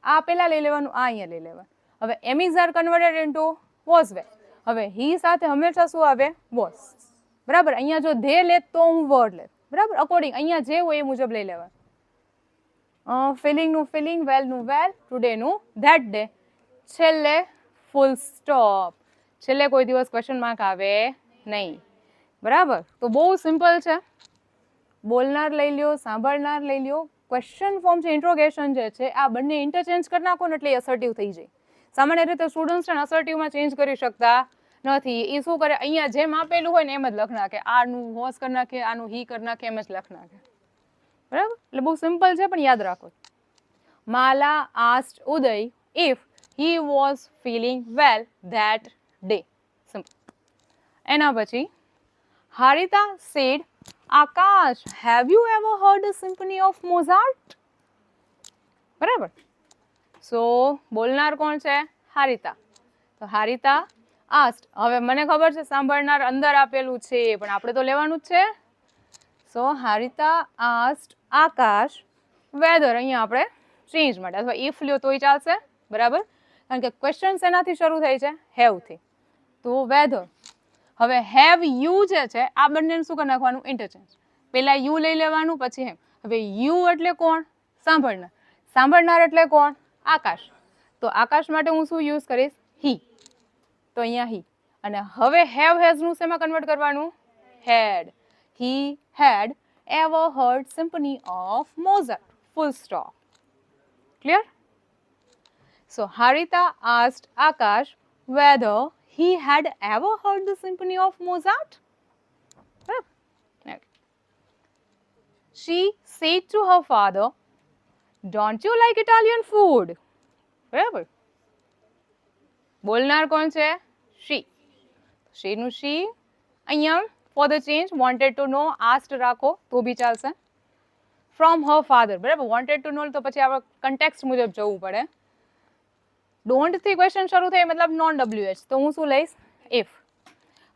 Speaker 2: આ પેલા લઈ લેવાનું, આ અહીંયા લઈ લેવાનું. હવે am is are converted into was were. હવે હી સાથે હંમેશા શું આવે? વોઝ. બરાબર. અહીંયા જો ધે લે તો હું વર્ડ લે. બરાબર. અકોર્ડિંગ અહીંયા જે હોય એ મુજબ લઈ લેવાનું. ફિલિંગનું ફિલિંગ, વેલનું વેલ, ટુડેનું ધેટ ડે. છેલ્લે ફૂલ સ્ટોપ. છેલ્લે કોઈ દિવસ ક્વેશ્ચન માર્ક આવે નહીં. બરાબર. તો બહુ સિમ્પલ છે. બોલનાર લઈ લ્યો, સાંભળનાર લઈ લ્યો. ક્વેશ્ચન ફોર્મ છે, ઇન્ટ્રોગેશન જે છે, આ બંને ઇન્ટરચેન્જ કરી નાખો ને એટલે અસર્ટિવ થઈ જાય. સામાન્ય રીતે સ્ટુડન્ટ્સ છે ને અસર્ટિવમાં ચેન્જ કરી શકતા નથી. એ શું કરે? અહીંયા જેમ આપેલું હોય ને એમ જ લખ નાખે. આનું વોઝ કરી નાખે, આનું હી કરી નાખે, એમ જ લખ નાખે. બરાબર. એટલે બહુ સિમ્પલ છે, પણ યાદ રાખો. Mala asked Uday if he was feeling well that day. Simple. એના પછી Harita said, Akash, have you ever heard the symphony of Mozart? બરાબર. સો બોલનાર કોણ છે? હારિતા. તો હારિતા આસ્ક્ડ. હવે મને ખબર છે સાંભળનાર અંદર આપેલું છે, પણ આપણે તો લેવાનું જ છે. સો હારિતા આસ્ક્ડ આકાશ વેધર. અહીંયા આપણે ચેન્જ માટે અથવા ઇફ લ્યો તોય ચાલશે. બરાબર. કારણ કે ક્વેશ્ચન એનાથી શરૂ થાય છે? હેવથી. તો વેધર. હવે હેવ યુ જે છે આ બંનેને શું કરી નાખવાનું? ઇન્ટરચેન્જ. પહેલા યુ લઈ લેવાનું, પછી હેવ. હવે યુ એટલે કોણ? સાંભળનાર. સાંભળનાર એટલે કોણ? આકાશ. તો આકાશ માટે હું શું યુઝ કરીશ? હી. તો અહીંયા હી. અને હવે હેવ હેઝનું શેમાં કન્વર્ટ કરવાનું? હેડ. હી હેડ ever heard symphony of Mozart. Full stop. Clear? So Harita asked Akash whether he had ever heard the symphony of Mozart. Okay. She said to her father, "Don't you like Italian food?" બરાબર. બોલનાર કોણ છે? she. she નું she. અહીંયા for the change wanted to know asked રાખો તો બી ચાલશે. from her father. બરાબર. wanted to know તો પછી આપણે context મુજબ જવું પડે. ડોન્ટ થી ક્વેશ્ચન શરૂ થાય મતલબ નોન WH. તો હું શું લઈશ? ઇફ.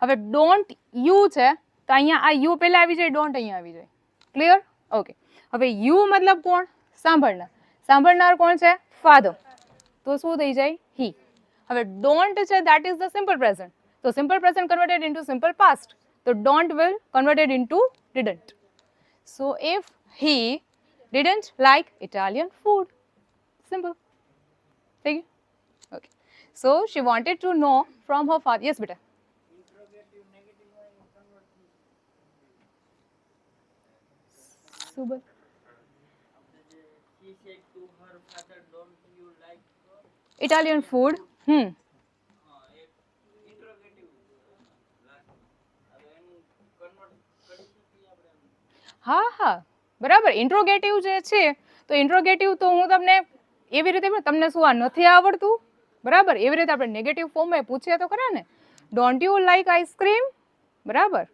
Speaker 2: હવે ડોન્ટ યુ છે તો અહીંયા આ યુ પહેલા આવી જાય, ડોન્ટ અહીંયા આવી જાય. ક્લિયર? ઓકે. હવે યુ મતલબ કોણ? સાંભળનાર. સાંભળનાર કોણ છે? ફાધર. તો શું થઈ જાય? હી. હવે ડોન્ટ છે that is the simple present. તો simple present converted into simple past. તો don't will converted into didn't. So if he didn't like Italian food. Simple. થઈ ગયું? Okay. So she wanted to know from her father. Yes, beta. Subal.
Speaker 4: She said to her father, "Don't you like
Speaker 2: Italian food?
Speaker 4: interrogative
Speaker 2: હા હા બરાબર. Interrogative જે છે તો interrogative તો હું તમને એવી રીતે તમને શું આ નથી આવડતું? બરાબર. એવી રીતે આપણે નેગેટિવ ફોર્મમાં પૂછીએ તો ખરા ને. Don't you like ice cream? બરાબર.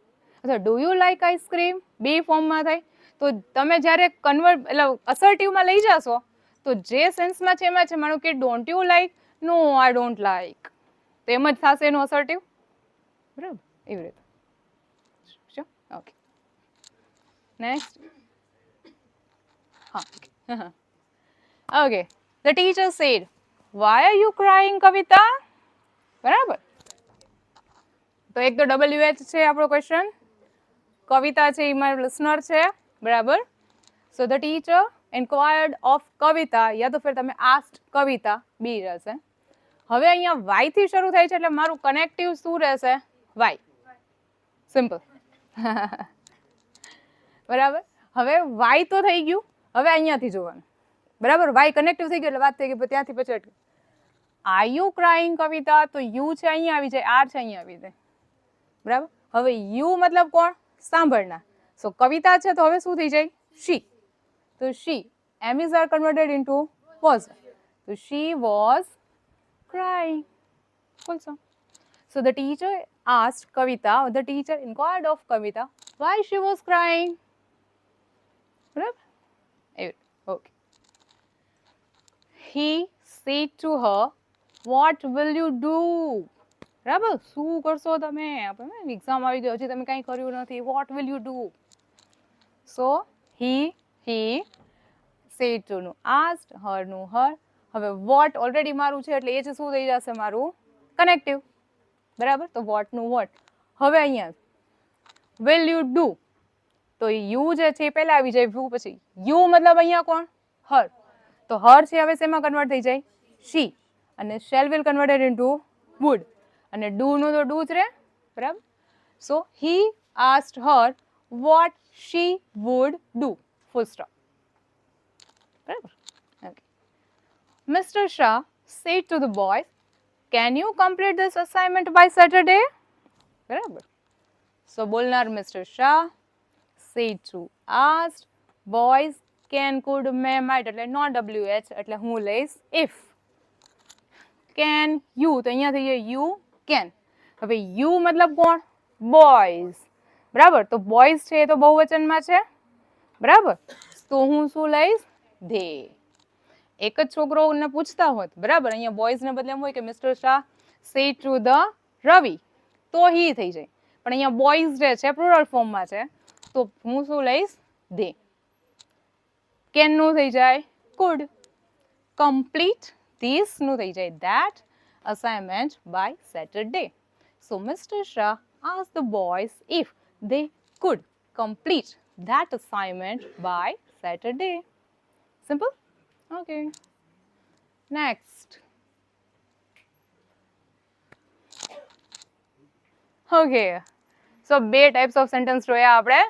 Speaker 2: અથવા ડુ યુ લાઈક આઈસ્ક્રીમ? બે ફોર્મમાં થાય. તો તમે જ્યારે કન્વર્ટ એટલે અસર્ટિવમાં લઈ જશો તો જે સેન્સમાં છે એમાં છે. માનો કે don't you like? No I don't like. તો એમ જ થશે એનું અસર્ટિવ. બરાબર. એવી રીતે. ઓકે. નેક્સ્ટ. હા. Okay. The teacher said, "Why are you crying, Kavita?" બરાબર. તો એક તો WH છે આપણો ક્વેશ્ચન. કવિતા છે એમાં લિસનર છે. બરાબર. So the teacher inquired of Kavita, યા તો ફિર તમે asked Kavita, બી રહેશે. હવે અહીંયા વાય થી શરૂ થાય છે એટલે મારું કનેક્ટિવ શું રહેશે? વાય. સિમ્પલ. બરાબર. હવે વાય તો થઈ ગયું. હવે અહીંયાથી જોવાનું. બરાબર. વાય કનેક્ટિવ થઈ ગયું એટલે વાત થઈ ગઈ. ત્યાંથી પછી અટકે. આર યુ ક્રાઇંગ કવિતા? તો યુ છે અહીંયા આવી જાય, આર છે અહીંયા આવી જાય. બરાબર. હવે યુ મતલબ કોણ? સાંભળનાર. સો કવિતા છે તો હવે શું થઈ જાય? શી. તો she am is are converted into was. તો she was crying. Full stop. So the teacher asked Kavita, or the teacher inquired of Kavita, why she was crying. Right? Okay. He said to her, what will you do? બરાબર. શું કરશો તમે? આપણે exam આવી ગઈ, હજી તમે કંઈ કર્યું નથી. What will you do? So he said to નું asked, her નું her. હવે what ઓલરેડી મારું છે એટલે એ જ શું થઈ જશે મારું કનેક્ટિવ, બરાબર. તો what નું what. હવે અહીંયા will you do, તો યુ જે છે એ પહેલા આવી જાય વ્યૂ પછી. યુ મતલબ અહીંયા કોણ? હર. તો હર છે હવે શેમાં કન્વર્ટ થઈ જાય? શી. અને shall will converted into would. અને ડુ નું તો ડુ જ રહે, બરાબર. So he asked her what she would do, full stop, બરાબર. Okay. Mr. Shah said to the boys, can you complete this assignment by Saturday? બરાબર. So બોલનાર Mr. Shah, said to asked, boys can could may might એટલે not WH એટલે હું લઈશ if. can you તો અહીંયા થઈ જાય you can. હવે you મતલબ કોણ? boys, બરાબર. તો બોયઝ છે એ તો બહુવચનમાં છે, બરાબર. તો હું શું લઈશ? ધે. એક જ છોકરોને પૂછતા હોત, બરાબર, અહીંયા બોયઝને બદલે એમ હોય કે mister Shah said to the Ravi, તો હી થઈ જાય. પણ અહીંયા બોયઝ જે છે પ્લુરલ ફોર્મમાં છે, તો હું શું લઈશ? ધે. કેન નું થઈ જાય કુડ. કમ્પ્લીટ ધીસ નું થઈ જાય that assignment by Saturday. So mister Shah asked the boys if they could complete that assignment by Saturday. Simple? Okay. Next. Okay. So બે types of sentence જોયા આપણે,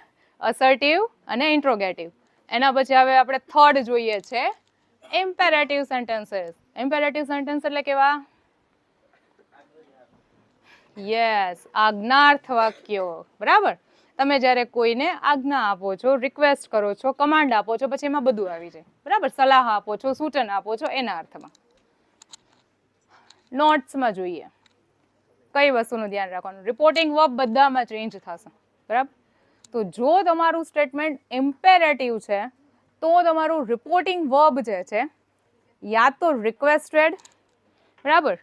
Speaker 2: assertive અને interrogative. એના પછી હવે આપણે થર્ડ જોઈએ છે imperative sentences. Imperative sentence એટલે કેવા? યસ, આજ્ઞાર્થ વાક્યો, બરાબર. તમે જ્યારે કોઈને આજ્ઞા આપો છો, રિક્વેસ્ટ કરો છો, કમાન્ડ આપો છો, પછી એમાં બધું આવી જાય, બરાબર. સલાહ આપો છો, સૂચન આપો છો, એના અર્થમાં. નોટ્સમાં જોઈએ કઈ વસ્તુનું ધ્યાન રાખવાનું. રિપોર્ટિંગ વર્બ બધામાં ચેન્જ થશે, બરાબર. તો જો તમારું સ્ટેટમેન્ટ ઇમ્પેરેટિવ છે તો તમારું રિપોર્ટિંગ વર્બ જે છે યા તો રિક્વેસ્ટેડ, બરાબર,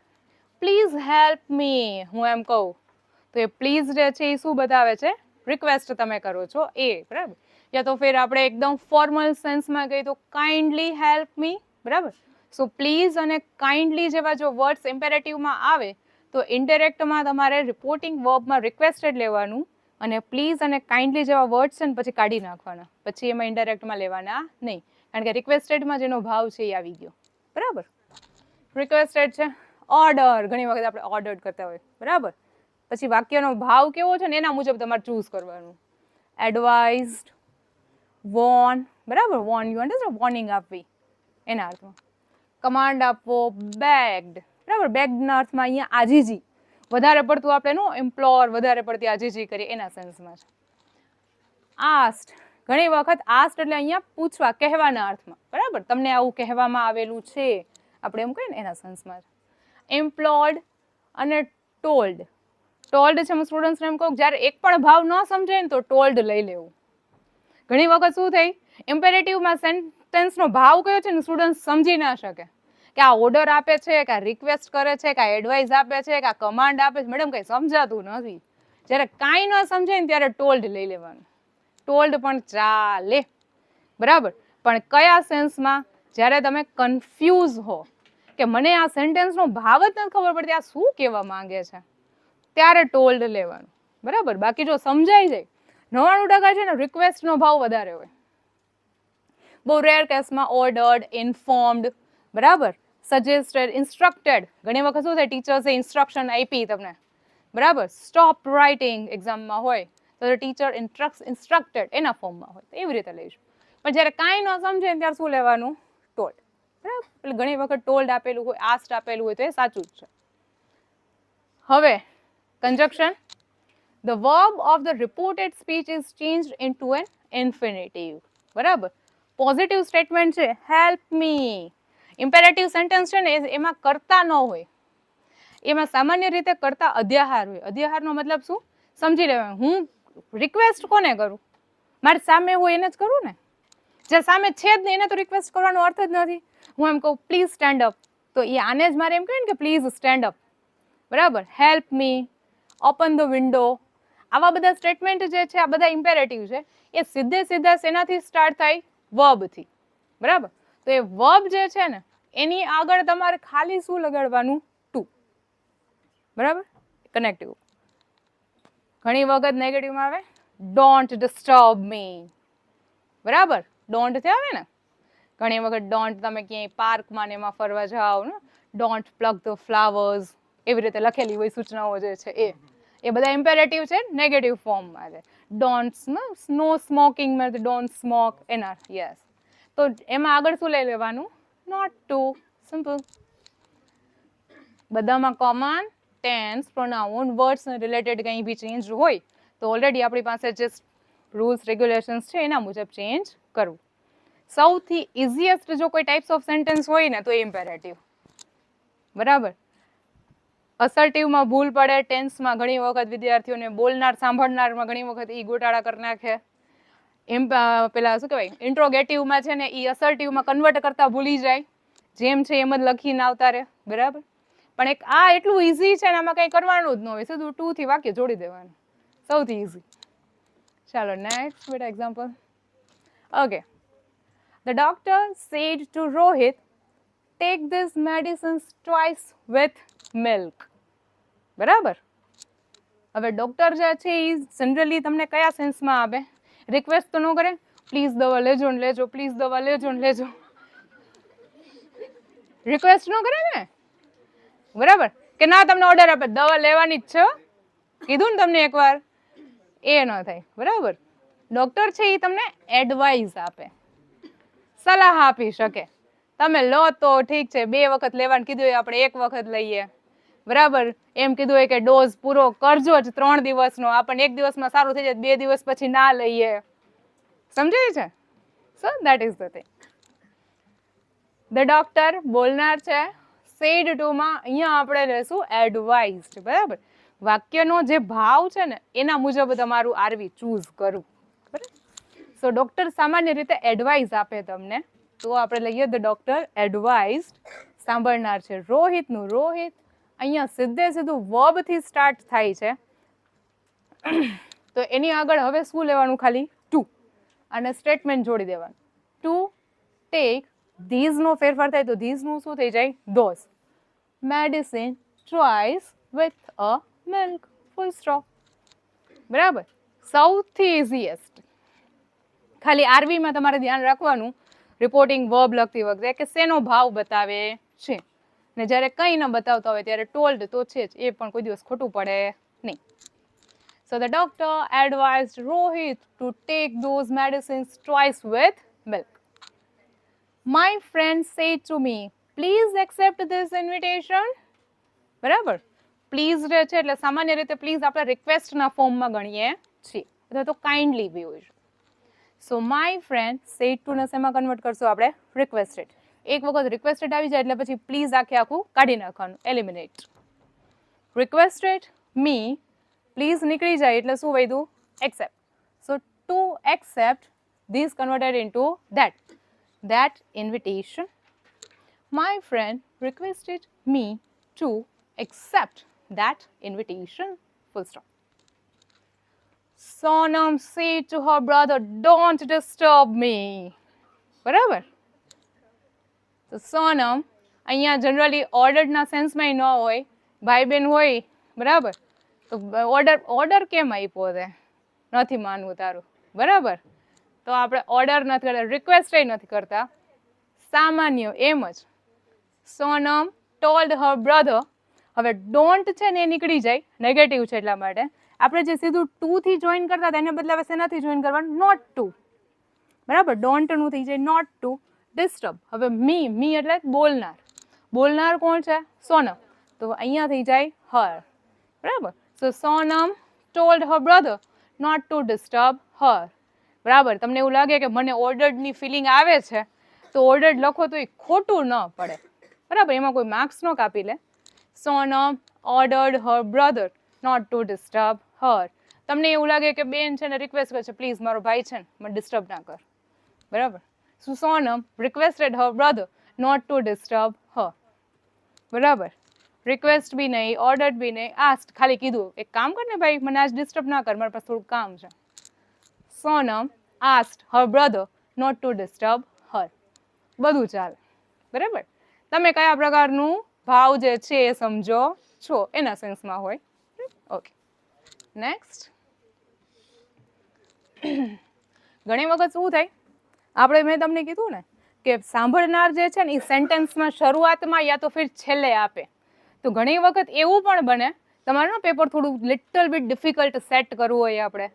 Speaker 2: પ્લીઝ હેલ્પ મી, હું એમ કહું તો એ પ્લીઝ જે છે એ શું બતાવે છે? રિક્વેસ્ટ તમે કરો છો એ, બરાબર. યા તો ફિર આપણે એકદમ ફોર્મલ સેન્સમાં કહીએ તો કાઇન્ડલી હેલ્પ મી, બરાબર. સો પ્લીઝ અને કાઇન્ડલી જેવા જો વર્ડ્સ ઇમ્પેરેટિવમાં આવે તો ઇન્ડિરેક્ટમાં તમારે રિપોર્ટિંગ વર્બમાં રિક્વેસ્ટેડ લેવાનું અને પ્લીઝ અને કાઇન્ડલી જેવા વર્ડ્સ છે ને પછી કાઢી નાખવાના, પછી એમાં ઇન્ડિરેક્ટમાં લેવાના નહીં, કારણ કે રિક્વેસ્ટેડમાં જેનો ભાવ છે એ આવી ગયો, બરાબર. રિક્વેસ્ટેડ છે. ઓર્ડર, ઘણી વખત આપણે ઓર્ડર કરતા હોય, બરાબર. પછી વાક્યનો ભાવ કેવો છે ને એના મુજબ તમારે ચૂઝ કરવાનું. એડવાઇઝડ, વોર્ન, બરાબર, વોર્ન યુ અંડરસ્ટેન્ડ, વોર્નિંગ આપવી એના અર્થમાં. કમાન્ડ આપવો, બેગ્ડ, બરાબર. બેગ્ડના અર્થમાં અહીંયા આજીજી, વધારે પડતું આપણે નો ઇમ્પ્લોર, વધારે પડતી આજીજી કરીએ એના સેન્સમાં છે. આસ્ડ, ઘણી વખત આસ્ડ એટલે અહીંયા પૂછવા, કહેવાના અર્થમાં, બરાબર. તમને આવું કહેવામાં આવેલું છે, આપણે એમ કહીએ ને એના સેન્સમાં છે. એમ્પ્લોયડ અને ટોલ્ડ. ટોલ્ડ છે હું સ્ટુડન્ટ્સને એમ કહું જ્યારે એક પણ ભાવ ન સમજાય ને તો ટોલ્ડ લઈ લેવું. ઘણી વખત શું થઈ, ઇમ્પેરેટિવમાં સેન્ટેન્સનો ભાવ કયો છે ને સ્ટુડન્ટ સમજી ના શકે કે આ ઓર્ડર આપે છે, કે આ રિક્વેસ્ટ કરે છે, કે આ એડવાઇસ આપે છે, કે આ કમાન્ડ આપે છે. મેડમ કંઈ સમજાતું નથી. જ્યારે કાંઈ ન સમજાય ને ત્યારે ટોલ્ડ લઈ લેવાનું. ટોલ્ડ પણ ચાલે, બરાબર. પણ કયા સેન્સમાં? જ્યારે તમે કન્ફ્યુઝ હો કે મને આ સેન્ટેન્સનો ભાવ જ નથી ખબર પડતી, આ શું કહેવા માંગે છે, ત્યારે ટોલ્ડ લેવાનું, બરાબર. બાકી જો સમજાઈ જાય, 99% છે ને રિક્વેસ્ટનો ભાવ વધારે હોય. બહુ રેર કેસમાં ઓર્ડર્ડ, ઇન્ફોર્મ્ડ, બરાબર, સજેસ્ટેડ, ઇન્સ્ટ્રક્ટેડ. ઘણી વખત શું થાય, ટીચર્સે ઇન્સ્ટ્રક્શન આપી તમને, બરાબર. સ્ટોપ રાઇટિંગ એક્ઝામમાં હોય તો ટીચર ઇન્સ્ટ્રક્ટેડ એના ફોર્મમાં હોય, એવી રીતે લઈશું. પણ જ્યારે કાંઈ ન સમજે ને ત્યારે શું લેવાનું? ટોલ્ડ, બરાબર. એટલે ઘણી વખત ટોલ્ડ આપેલું હોય, આસ્ડ આપેલું હોય તો એ સાચું જ છે. હવે conjunction, the verb of the reported speech is changed into an infinitive, બરાબર. પોઝિટિવ સ્ટેટમેન્ટ છે હેલ્પ મી. ઇમ્પેરેટિવ સેન્ટેન્સ છે ને એમાં કરતા ન હોય, એમાં સામાન્ય રીતે કરતા અધ્યાહાર હોય. અધ્યાહારનો મતલબ શું સમજી લેવાનું. હું રિક્વેસ્ટ કોને કરું? મારી સામે હોય એને જ કરું ને. જે સામે છે જ નહીં એને તો રિક્વેસ્ટ કરવાનો અર્થ જ નથી. હું એમ કહું પ્લીઝ સ્ટેન્ડ અપ, તો એ આને જ મારે એમ કહે ને કે પ્લીઝ સ્ટેન્ડ અપ, બરાબર. Help me, open the window, આવા બધા સ્ટેટમેન્ટ જે છે આ બધા ઇમ્પેરેટિવ છે. એ સીધે સીધા શેનાથી સ્ટાર્ટ થાય? વર્બથી, બરાબર. તો એ વર્બ જે છે ને એની આગળ તમારે ખાલી શું લગાડવાનું? ટુ. બરાબર? કનેક્ટિવ. ઘણી વખત નેગેટિવમાં આવે ડોન્ટ ડિસ્ટર્બ મી. બરાબર? ડોન્ટ થી આવે ને ઘણી વખત ડોન્ટ, તમે ક્યાંય પાર્કમાં ને એમાં ફરવા જાઓ ને, ડોન્ટ પ્લગ ધ ફ્લાવર્સ, એવી રીતે લખેલી હોય સૂચનાઓ જે છે એ બધા ઇમ્પેરેટિવ છે, નેગેટિવ ફોર્મમાં છે. ડોન્ટ નો સ્મોકિંગ માં ડોન્ટ સ્મોક એના યસ. તો એમાં આગળ શું લઈ લેવાનું? Not to. સિમ્પલ. બધામાં કોમન ટેન્સ, પ્રોનાઉન, વર્ડ્સ ને રિલેટેડ કંઈ બી ચેન્જ હોય તો ઓલરેડી આપણી પાસે જે રૂલ્સ રેગ્યુલેશન્સ છે એના મુજબ ચેન્જ કરવું. સૌથી ઇઝીએસ્ટ જો કોઈ ટાઈપ્સ ઓફ સેન્ટેન્સ હોય ને તો એ ઇમ્પેરેટિવ. બરાબર? અસર્ટિવમાં ભૂલ પડે, ટેન્સમાં ઘણી વખત વિદ્યાર્થીઓને બોલનાર સાંભળનારમાં ઘણી વખત ઈ ગોટાળા કરી નાખે. એમ પેલા શું કહેવાય ઇન્ટ્રોગેટિવમાં છે ને ઈ અસર્ટિવમાં કન્વર્ટ કરતા ભૂલી જાય, જેમ છે એમ જ લખીને આવતા રહે. બરાબર? પણ એક આ એટલું ઇઝી છે ને આમાં કંઈ કરવાનું જ ન હોય, સીધું ટુ થી વાક્ય જોડી દેવાનું. સૌથી ઇઝી. ચાલો નેક્સ્ટ બેટા example. Okay. The doctor said to Rohit, take this medicines twice with milk. બરાબર? હવે ડોક્ટર જે છે એ જનરલી તમને કયા સેન્સમાં આપે? રિક્વેસ્ટ તો ન કરે, પ્લીઝ દવા લેજો ને લેજો, પ્લીઝ દવા લેજો ને લેજો. રિક્વેસ્ટ ન કરે ને? બરાબર? કે ના તમને ઓર્ડર આપે દવા લેવાની જ છે, કીધું ને તમને એકવાર, એ ન થાય. બરાબર? ડોક્ટર છે એ તમને એડવાઇસ આપે, સલાહ આપી શકે. તમે લો તો ઠીક છે, 2 વખત લેવાનું કીધું હોય આપણે 1 વખત લઈએ. બરાબર? એમ કીધું હોય કે ડોઝ પૂરો કરજો જ 3 દિવસનો, આપણને 1 દિવસમાં સારું થઈ જાય, 2 દિવસ પછી ના લઈએ. સમજાય છે? So that is the thing. The doctor બોલનાર છે, સેડ ટુ માં અહીંયા આપણે લેશું એડવાઇઝડ. બરાબર? વાક્યનો જે ભાવ છે ને એના મુજબ તમારું આરવી ચૂઝ કરવું. બરાબર? સો ડોક્ટર સામાન્ય રીતે એડવાઇસ આપે તમને, તો આપણે લઈએ ધ ડોક્ટર એડવાઇઝડ. સાંભળનાર છે રોહિતનું. રોહિત અહીંયા સીધું વર્બ થી સ્ટાર્ટ થાય છે, તો એની આગળ હવે શું લેવાનું? ખાલી ટુ, અને સ્ટેટમેન્ટ જોડી દેવાનું. ટુ ટેક ધીઝ નો ફેરફાર થાય તો ધીઝ નું શું થઈ જાય? Those. Medicine twice with a milk. Full stop. બરાબર? સૌથી ઇઝીએસ્ટ. ખાલી આરવીમાં તમારે ધ્યાન રાખવાનું રિપોર્ટિંગ વર્બ લખતી વખતે કે શેનો ભાવ બતાવે છે, ને જ્યારે કંઈ ન બતાવતા હોય ત્યારે ટોલ્ડ તો છે જ, એ પણ કોઈ દિવસ ખોટું પડે નહીં. So the doctor advised Rohit to take those medicines twice with milk. My friend said to me, please accept this invitation. બરાબર? પ્લીઝ જે છે એટલે સામાન્ય રીતે પ્લીઝ આપણે રિક્વેસ્ટના ફોર્મમાં ગણીએ છીએ, અથવા તો કાઇન્ડલી બી હોય છે. સો માય ફ્રેન્ડ સેડ ટુ ને શેમાં કન્વર્ટ કરશું આપણે? રિક્વેસ્ટેડ. એક વખત રિક્વેસ્ટેડ આવી જાય એટલે પછી પ્લીઝ આખું કાઢી નાખવાનું, એલિમિનેટ. રિક્વેસ્ટેડ મી, પ્લીઝ નીકળી જાય એટલે શું વધ્યું? Accept. So two accept this converted into that invitation. My friend requested me to accept that invitation. Full stop. Sonam said to her brother, don't disturb me. બરાબર? તો સોનમ અહીંયા generally ઓર્ડરના સેન્સમાં ન હોય, ભાઈ બહેન હોય. બરાબર? તો ઓર્ડર કેમ આપ્યો છે? નથી માનવું તારું. બરાબર? તો આપણે ઓર્ડર નથી કરતા, રિક્વેસ્ટ નથી કરતા, સામાન્ય એમ જ. Sonam told her brother. હવે ડોન્ટ છે ને એ નીકળી જાય, નેગેટિવ છે એટલા માટે આપણે જે સીધું ટુ થી જોઈન કરતા હતા એને બદલે હવે શેનાથી જોઈન કરવાનું? Not two. બરાબર? ડોન્ટ નું થઈ જાય નોટ ટુ ડિસ્ટર્બ. હવે મી એટલે બોલનાર. બોલનાર કોણ છે? સોનમ. તો અહીંયા થઈ જાય હર. બરાબર? So Sonam told her brother not to disturb her. બરાબર? તમને એવું લાગે કે મને ઓર્ડર્ડની ફિલિંગ આવે છે તો ઓર્ડર્ડ લખો તો એ ખોટું ન પડે. બરાબર? એમાં કોઈ માર્ક્સ ન કાપી લે. Sonam ordered her brother not to disturb her. તમને એવું લાગે કે બેન છે ને રિક્વેસ્ટ કરે છે, પ્લીઝ મારો ભાઈ છે ને મને ડિસ્ટર્બ ના કર. બરાબર? So Sonam requested her brother not to disturb her. બરાબર? રિક્વેસ્ટ બી નહીં, ઓર્ડર્ડ બી નહીં, આસ્ક્ડ ખાલી કીધું એક કામ કર ને ભાઈ, મને આજ ડિસ્ટર્બ ના કર, મારા પાસે થોડું કામ છે. Sonam asked her brother not to disturb her. બધું ચાલે. બરાબર, તમે કયા પ્રકારનું ભાવ જે છે એ સમજો છો એના સેન્સમાં હોય. Okay, next. ઘણી વખત શું થાય, આપણે મેં તમને કીધું ને કે સાંભળનાર જે છે ને એ સેન્ટેન્સમાં શરૂઆતમાં યા તો ફિર છેલ્લે આપે. તો ઘણી વખત એવું પણ બને તમારું પેપર થોડું લિટલ બીટ ડિફિકલ્ટ સેટ કરવું હોય આપણે,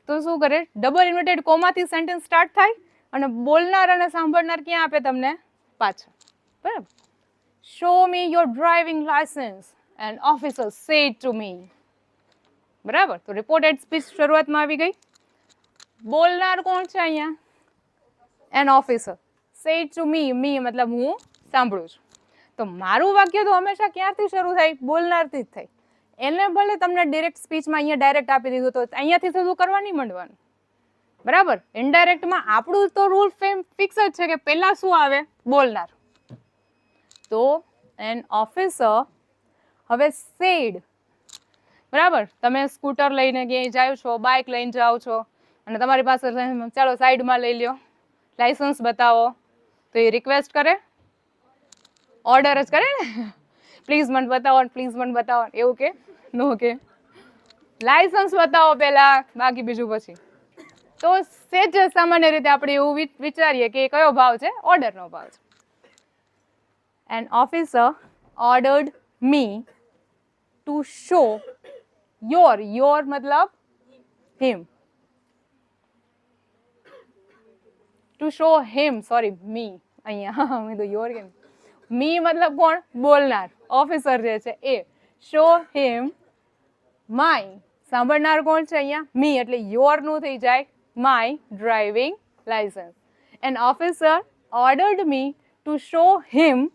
Speaker 2: તો શું કરે, ડબલ ઇન્વર્ટેડ કોમાથી સેન્ટેન્સ સ્ટાર્ટ થાય અને બોલનાર અને સાંભળનાર ક્યાં આપે તમને પાછળ. બરાબર, show me your driving licence and officer said to મી. બરાબર, તો રિપોર્ટેડ સ્પીચ શરૂઆતમાં આવી ગઈ. બોલનાર કોણ છે અહીંયા? An officer. Said to me, me મતલબ હું સાંભળું છું. તો મારું વાક્ય તો હંમેશા ક્યાંથી શરૂ થાય? બોલનારથી જ થાય. એને ભલે તમને ડિરેક્ટ સ્પીચમાં અહીંયા ડાયરેક્ટ આપી દીધું તો અહીંયાથી શરૂ કરવા નહીં માંડવાનું. બરાબર, ઇનડાયરેક્ટમાં આપણું તો રૂલ ફિક્સ જ છે કે પહેલા શું આવે? બોલનાર. તો એન ઓફિસર હવે સેડ. બરાબર, તમે સ્કૂટર લઈને ક્યાંય જાઓ છો, બાઇક લઈને જાઓ છો અને તમારી પાસે ચાલો સાઈડમાં લઈ લ્યો, લાયસન્સ બતાવો, તો એ રિક્વેસ્ટ કરે? ઓર્ડર જ કરે ને, પ્લીઝ મને બતાવો, પ્લીઝ મને બતાવો, એવું કે નો કે લાયસન્સ બતાવો પહેલા, બાકી બીજું પછી. તો સેજ સામાન્ય રીતે આપણે એવું વિચારીએ કે કયો ભાવ છે? ઓર્ડરનો ભાવ છે. An officer ordered me to show your મતલબ him, to show him, sorry me, અહીંયા મેં તો યોર કેમ, મી મતલબ કોણ? બોલનાર, ઓફિસર જે છે એ. શો હિમ માય, સાંભળનાર કોણ છે અહીંયા? મી, એટલે યોર નું થઈ જાય my driving licence. An officer ordered me to show him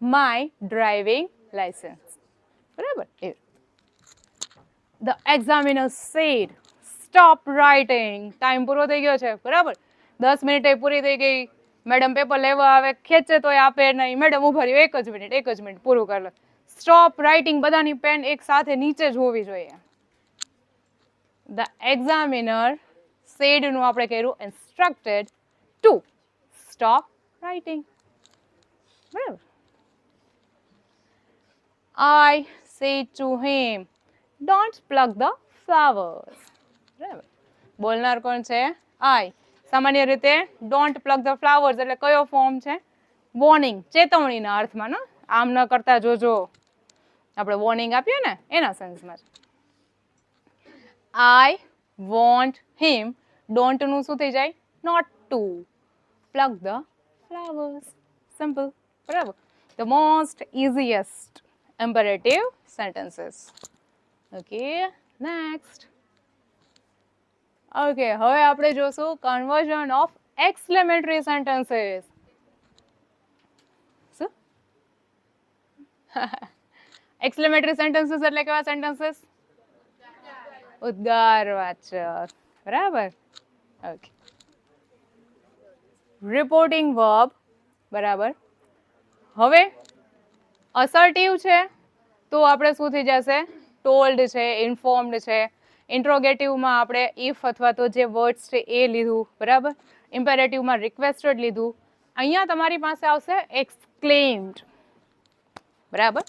Speaker 2: my driving licence. બરાબર. The examiner said stop writing. Time પૂરો થઈ ગયો છે. બરાબર, 10 મિનિટે પૂરી થઈ ગઈ. મેડમ પેપર લેવા આવે, ખેંચે તોય આપે નહીં. મેડમ ઉભા રહ્યો, એક જ મિનિટ પૂરું કરી લો. સ્ટોપ રાઇટિંગ, બધાની પેન એક સાથે નીચે જ હોવી જોઈએ. ધ એક્ઝામિનર સેડ નું આપણે કર્યું ઇન્સ્ટ્રક્ટેડ ટુ સ્ટોપ રાઇટિંગ. બરાબર. I said to him, don't pluck the flowers. બરાબર, બોલનાર કોણ છે? I. સામાન્ય રીતે ડોન્ટ પ્લગ ધ ફ્લાવર્સ એટલે કયો ફોર્મ છે? વોર્નિંગ, ચેતવણીના અર્થમાં. ને આમ ન કરતા જોજો, આપણે વોર્નિંગ આપીએ ને એના સેન્સમાં છે. આઈ વોન્ટ હિમ, ડોન્ટ નું શું થઈ જાય? Not to plug the flowers. Simple. બરાબર, the most easiest imperative sentences. Okay, next. Okay, હવે આપણે જોશું conversion of exclamatory sentences. શું? exclamatory sentences એટલે કેવા sentences? ઉદ્ગારવાચક. બરાબર. Okay. Reporting verb. બરાબર. હવે અસર્ટિવ છે તો આપણે શું થઈ જશે? ટોલ્ડ છે, ઇન્ફોર્મ્ડ છે. ઇન્ટ્રોગેટિવમાં આપણે ઇફ અથવા તો જે વર્ડ્સ છે એ લીધું. બરાબર, ઇમ્પેરેટિવમાં રિક્વેસ્ટેડ લીધું. અહીંયા તમારી પાસે આવશે એક્સક્લેમ્ડ. બરાબર,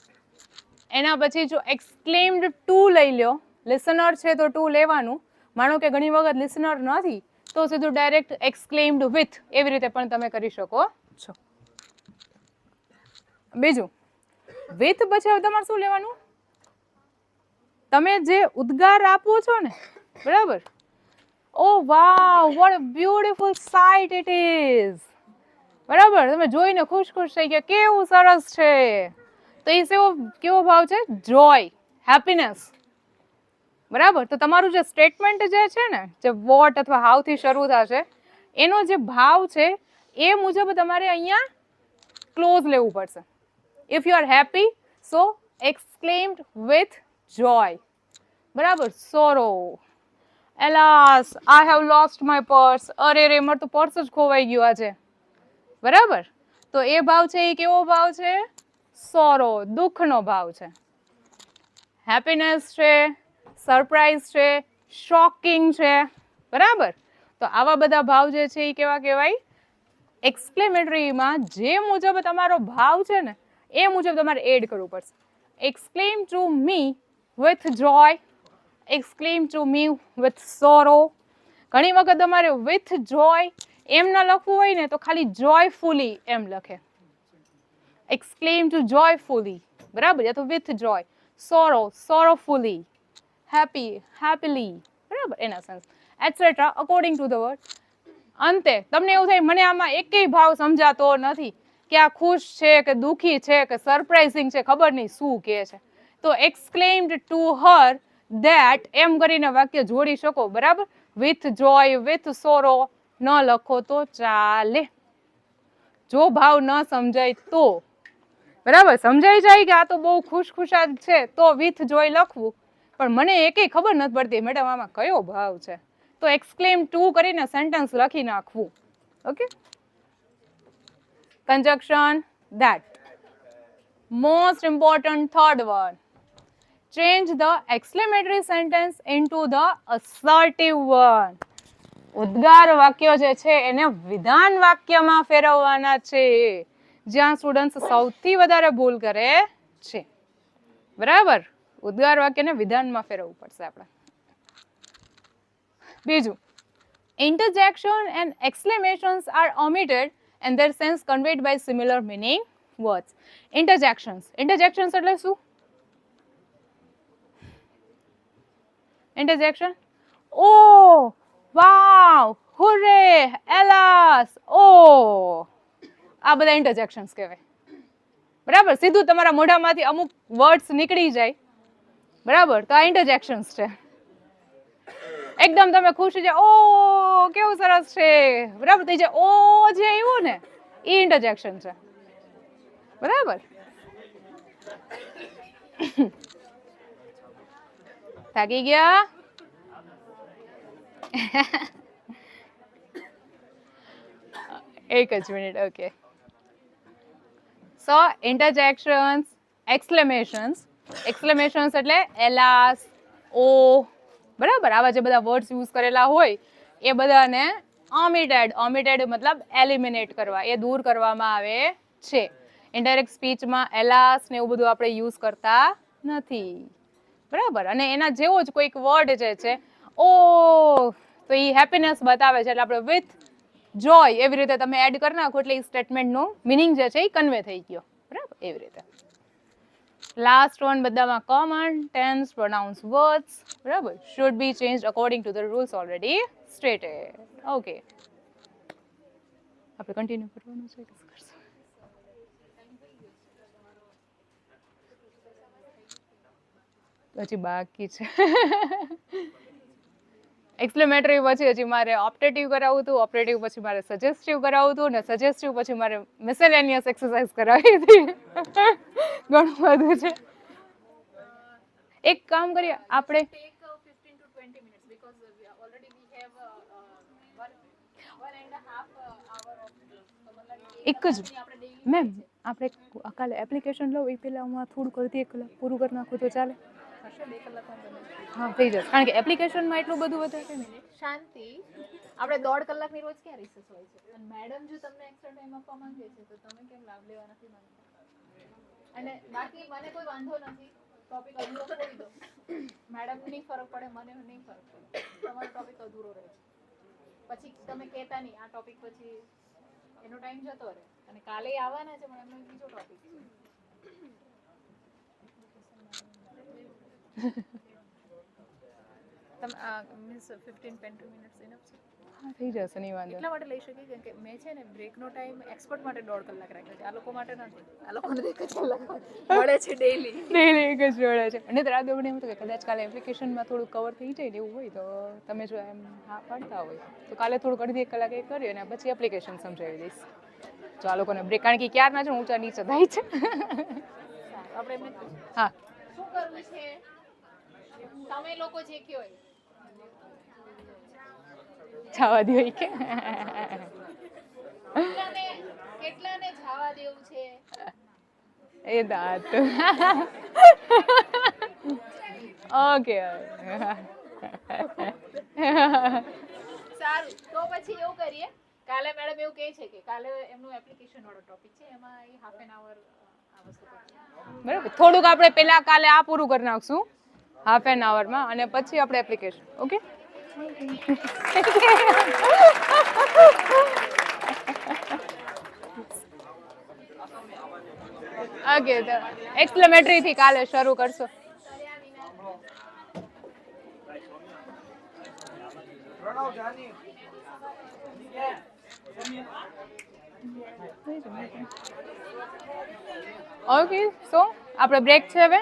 Speaker 2: એના પછી જો એક્સક્લેમ્ડ ટુ લઈ લો, લિસનર છે તો ટુ લેવાનું. માનો કે ઘણી વખત લિસનર નથી તો સીધું ડાયરેક્ટ એક્સક્લેમ્ડ વિથ, એવી રીતે પણ તમે કરી શકો છો. બીજું, વિથ પછી હવે તમારે શું લેવાનું? તમે જે ઉદ્ગાર આપો છો ને, બરાબર, oh wow what a beautiful sight it is. બરાબર, તમે જોઈને ખુશ થઈ ગયા, કેવું સરસ છે. તો એ કેવો ભાવ છે? જોય, હેપીનેસ. બરાબર, તો તમારું જે સ્ટેટમેન્ટ જે છે ને, જે વોટ અથવા હાઉ થી શરૂ થશે, એનો જે ભાવ છે એ મુજબ તમારે અહીંયા ક્લોઝ લેવું પડશે. If you are happy, so exclaimed with joy. બરાબર, sorrow. Alas, I have lost my purse. અરે રે, મારું તો પર્સ જ ખોવાઈ ગયું આજે. બરાબર, તો એ ભાવ છે એ કેવો ભાવ છે? સોરો, દુઃખનો ભાવ છે. હેપીનેસ છે, સરપ્રાઈઝ છે, શોકિંગ છે. બરાબર, તો આવા બધા ભાવ જે છે એ કેવા કહેવાય? એક્સક્લેમેટરીમાં જે મુજબ તમારો ભાવ છે ને એ મુજબ તમારે એડ કરવું પડશે. Exclaim to me with joy, exclaim to me with sorrow. ઘણી વખત તમારે વિથ જોય એમ ન લખવું હોય ને તો ખાલી જોયફુલી એમ લખે. એક્સક્લેમ ટુ જોયફુલી, બરાબર, યા તો with joy. Sorrow, sorrowfully. Happy, happily, બરાબર, એના sense etcetera according to the word. અંતે તમને એવું થાય મને આમાં એકેય ભાવ સમજાતો નથી કે આ ખુશ છે કે દુઃખી છે કે સરપ્રાઇઝિંગ છે, ખબર નહીં શું કહે છે, તો એક્સક્લેમ્ડ ટુ હર ધેટ એમ કરીને વાક્ય જોડી શકો, બરાબર. વિથ જોય, વિથ સોરો ન લખો તો ચાલે, જો ભાવ ન સમજાય તો. બરાબર, સમજાઈ જાય કે આ તો બહુ ખુશખુશાલ છે તો વિથ જોય લખવું, પણ મને એકેય ખબર નથી પડતી મેડમ આમાં કયો ભાવ છે, તો એક્સક્લેમ ટુ કરીને સેન્ટેન્સ લખી નાખવું. Okay, conjunction that. Most important third one, change the exclamatory sentence into the assertive one. ઉદ્ગાર વાક્યો જે છે એને વિધાન વાક્યમાં ફેરવવાના છે, જ્યાં સ્ટુડન્ટ્સ સૌથી વધારે ભૂલ કરે છે, બરાબર. ઉદ્ગાર વાક્યને વિધાનમાં ફેરવવું પડશે આપણે. બીજું, interjection and exclamations are omitted and their sense conveyed by similar meaning words. Interjections એટલે શું? Interjection, oh, wow, hooray, alas, oh, આ બધા interjections કહેવાય, બરાબર. સીધું તમારા મોઢામાંથી અમુક વર્ડ્સ નીકળી જાય, બરાબર, તો આ interjections છે. એકદમ તમે ખુશ થઈ જાય, ઓ કેવું સરસ છે, બરાબર, થઈ જાય, ઓ જે આવ્યું ને એ ઇન્ટરજેક્શન છે, બરાબર. થાકી ગયા? એક જ મિનિટ. ઓકે, સો ઇન્ટરજેક્શન્સ, એક્સક્લેમેશન્સ. એક્સક્લેમેશન્સ એટલે એલાસ, ઓ, બરાબર, આવા જે બધા વર્ડ્સ યુઝ કરેલા હોય એ બધાને ઓમિટેડ મતલબ એલિમિનેટ કરવા, એ દૂર કરવામાં આવે છે. ઇનડાયરેક્ટ સ્પીચમાં એલાસ ને એવું બધું આપણે યુઝ કરતા નથી, બરાબર. અને એના જેવો જ કોઈક વર્ડ જે છે ઓ, તો એ હેપીનેસ બતાવે છે એટલે આપણે વિથ જોય એવી રીતે તમે એડ કરી નાખો એટલે એ સ્ટેટમેન્ટનો મિનિંગ જે છે એ કન્વે થઈ ગયો, બરાબર, એવી રીતે. લાસ્ટ વન બધામાં કોમન, ટેન્સ, પ્રોનાઉન્સ, વર્ડ્સ, બરાબર, should be changed according to the rules already stated. Okay, આપણે કન્ટિન્યુ કરવાનું છે કે કરશું? હજી બાકી છે. એક્સક્લેમેટરી પછી હજી મારે ઓપ્ટેટિવ કરાવવું હતું, ઓપ્ટેટિવ પછી મારે સજેસ્ટિવ કરાવવું હતું, ને સજેસ્ટિવ પછી મારે મિસેલેનિયસ એક્સરસાઇઝ કરાવી હતી. ઘણું બધું છે. એક કામ કરીએ આપણે, એક જ મેમ આપણે કાલે એપ્લિકેશન લો એ પહેલા હું થોડું કરતી 1 કલાક પૂરું કરી નાખું તો ચાલે? હા, થઈ જશે, કારણ કે એપ્લિકેશનમાં એટલું બધું વધારે ને.
Speaker 1: શાંતિ, આપણે 1.5 કલાકની રોજ ક્યાં રિસર્ચ હોય છે, અને મેડમ જો તમને એક્સ્ટ્રા ટાઈમ આપવા માંગે છે તો તમે કેમ લાભ લેવા નથી માંગતા? અને બાકી મને કોઈ વાંધો નથી, ટોપિક અધૂરો છોડી દો, મેડમ નહીં ફરક પડે, મને નહીં ફરક પડે, તમારો ટોપિક અધૂરો રહે છે, પછી તમે કહેતા નહીં આ ટોપિક પછી એનો ટાઈમ જતો રહે, અને કાલે આવવાના છે પણ એમનો બીજો ટોપિક છે. મીન્સ 15-20 મિનિટ્સ ઇનફ છે?
Speaker 2: હા, થઈ જશે, નહીં વાંધો.
Speaker 1: એટલા માટે લઈ શકીએ કેમ કે મેં છે ને બ્રેકનો ટાઈમ એક્સપર્ટ માટે 1.5 કલાક રાખ્યો છે, આ લોકો માટે નથી, આ લોકોને 1 જ કલાક મળે છે ડેઈલી
Speaker 2: એક જ જોડે છે. અને રાત દોડે એમ તો કે કદાચ કાલે એપ્લિકેશનમાં થોડું કવર થઈ જાય ને એવું હોય તો તમે જો એમ હા પાડતા હોય તો કાલે થોડુંક અડધી 1 કલાક એ કરી અને પછી એપ્લિકેશન સમજાવી દઈશ. જો આ લોકોને બ્રેક, કારણ કે ક્યારના છે ઊંચા નીચે થાય છે.
Speaker 1: આપણે એમને
Speaker 2: હા,
Speaker 1: શું કરવું છે તમે લોકો જે કહો એ
Speaker 2: જવા દો કે
Speaker 1: કેટલાને જવા દેવું છે
Speaker 2: એ દાંત. ઓકે,
Speaker 1: સારું, તો પછી એવું કરીએ કાલે મેડમ એવું કહે છે કે કાલે એમનું એપ્લિકેશન વાળો ટોપિક છે, એમાં એ હાફ એન આવર આ વસ્તુ કરશે.
Speaker 2: બરાબર, થોડુંક આપણે પહેલા કાલે આ પૂરું કરી નાખશું હાફ એન આવરમાં, અને પછી આપણે એપ્લિકેશન. Okay, okay. એક્સક્લેમેટરી થી કાલે શરૂ કરશો. ઓકે, સો આપણે બ્રેક છે હવે.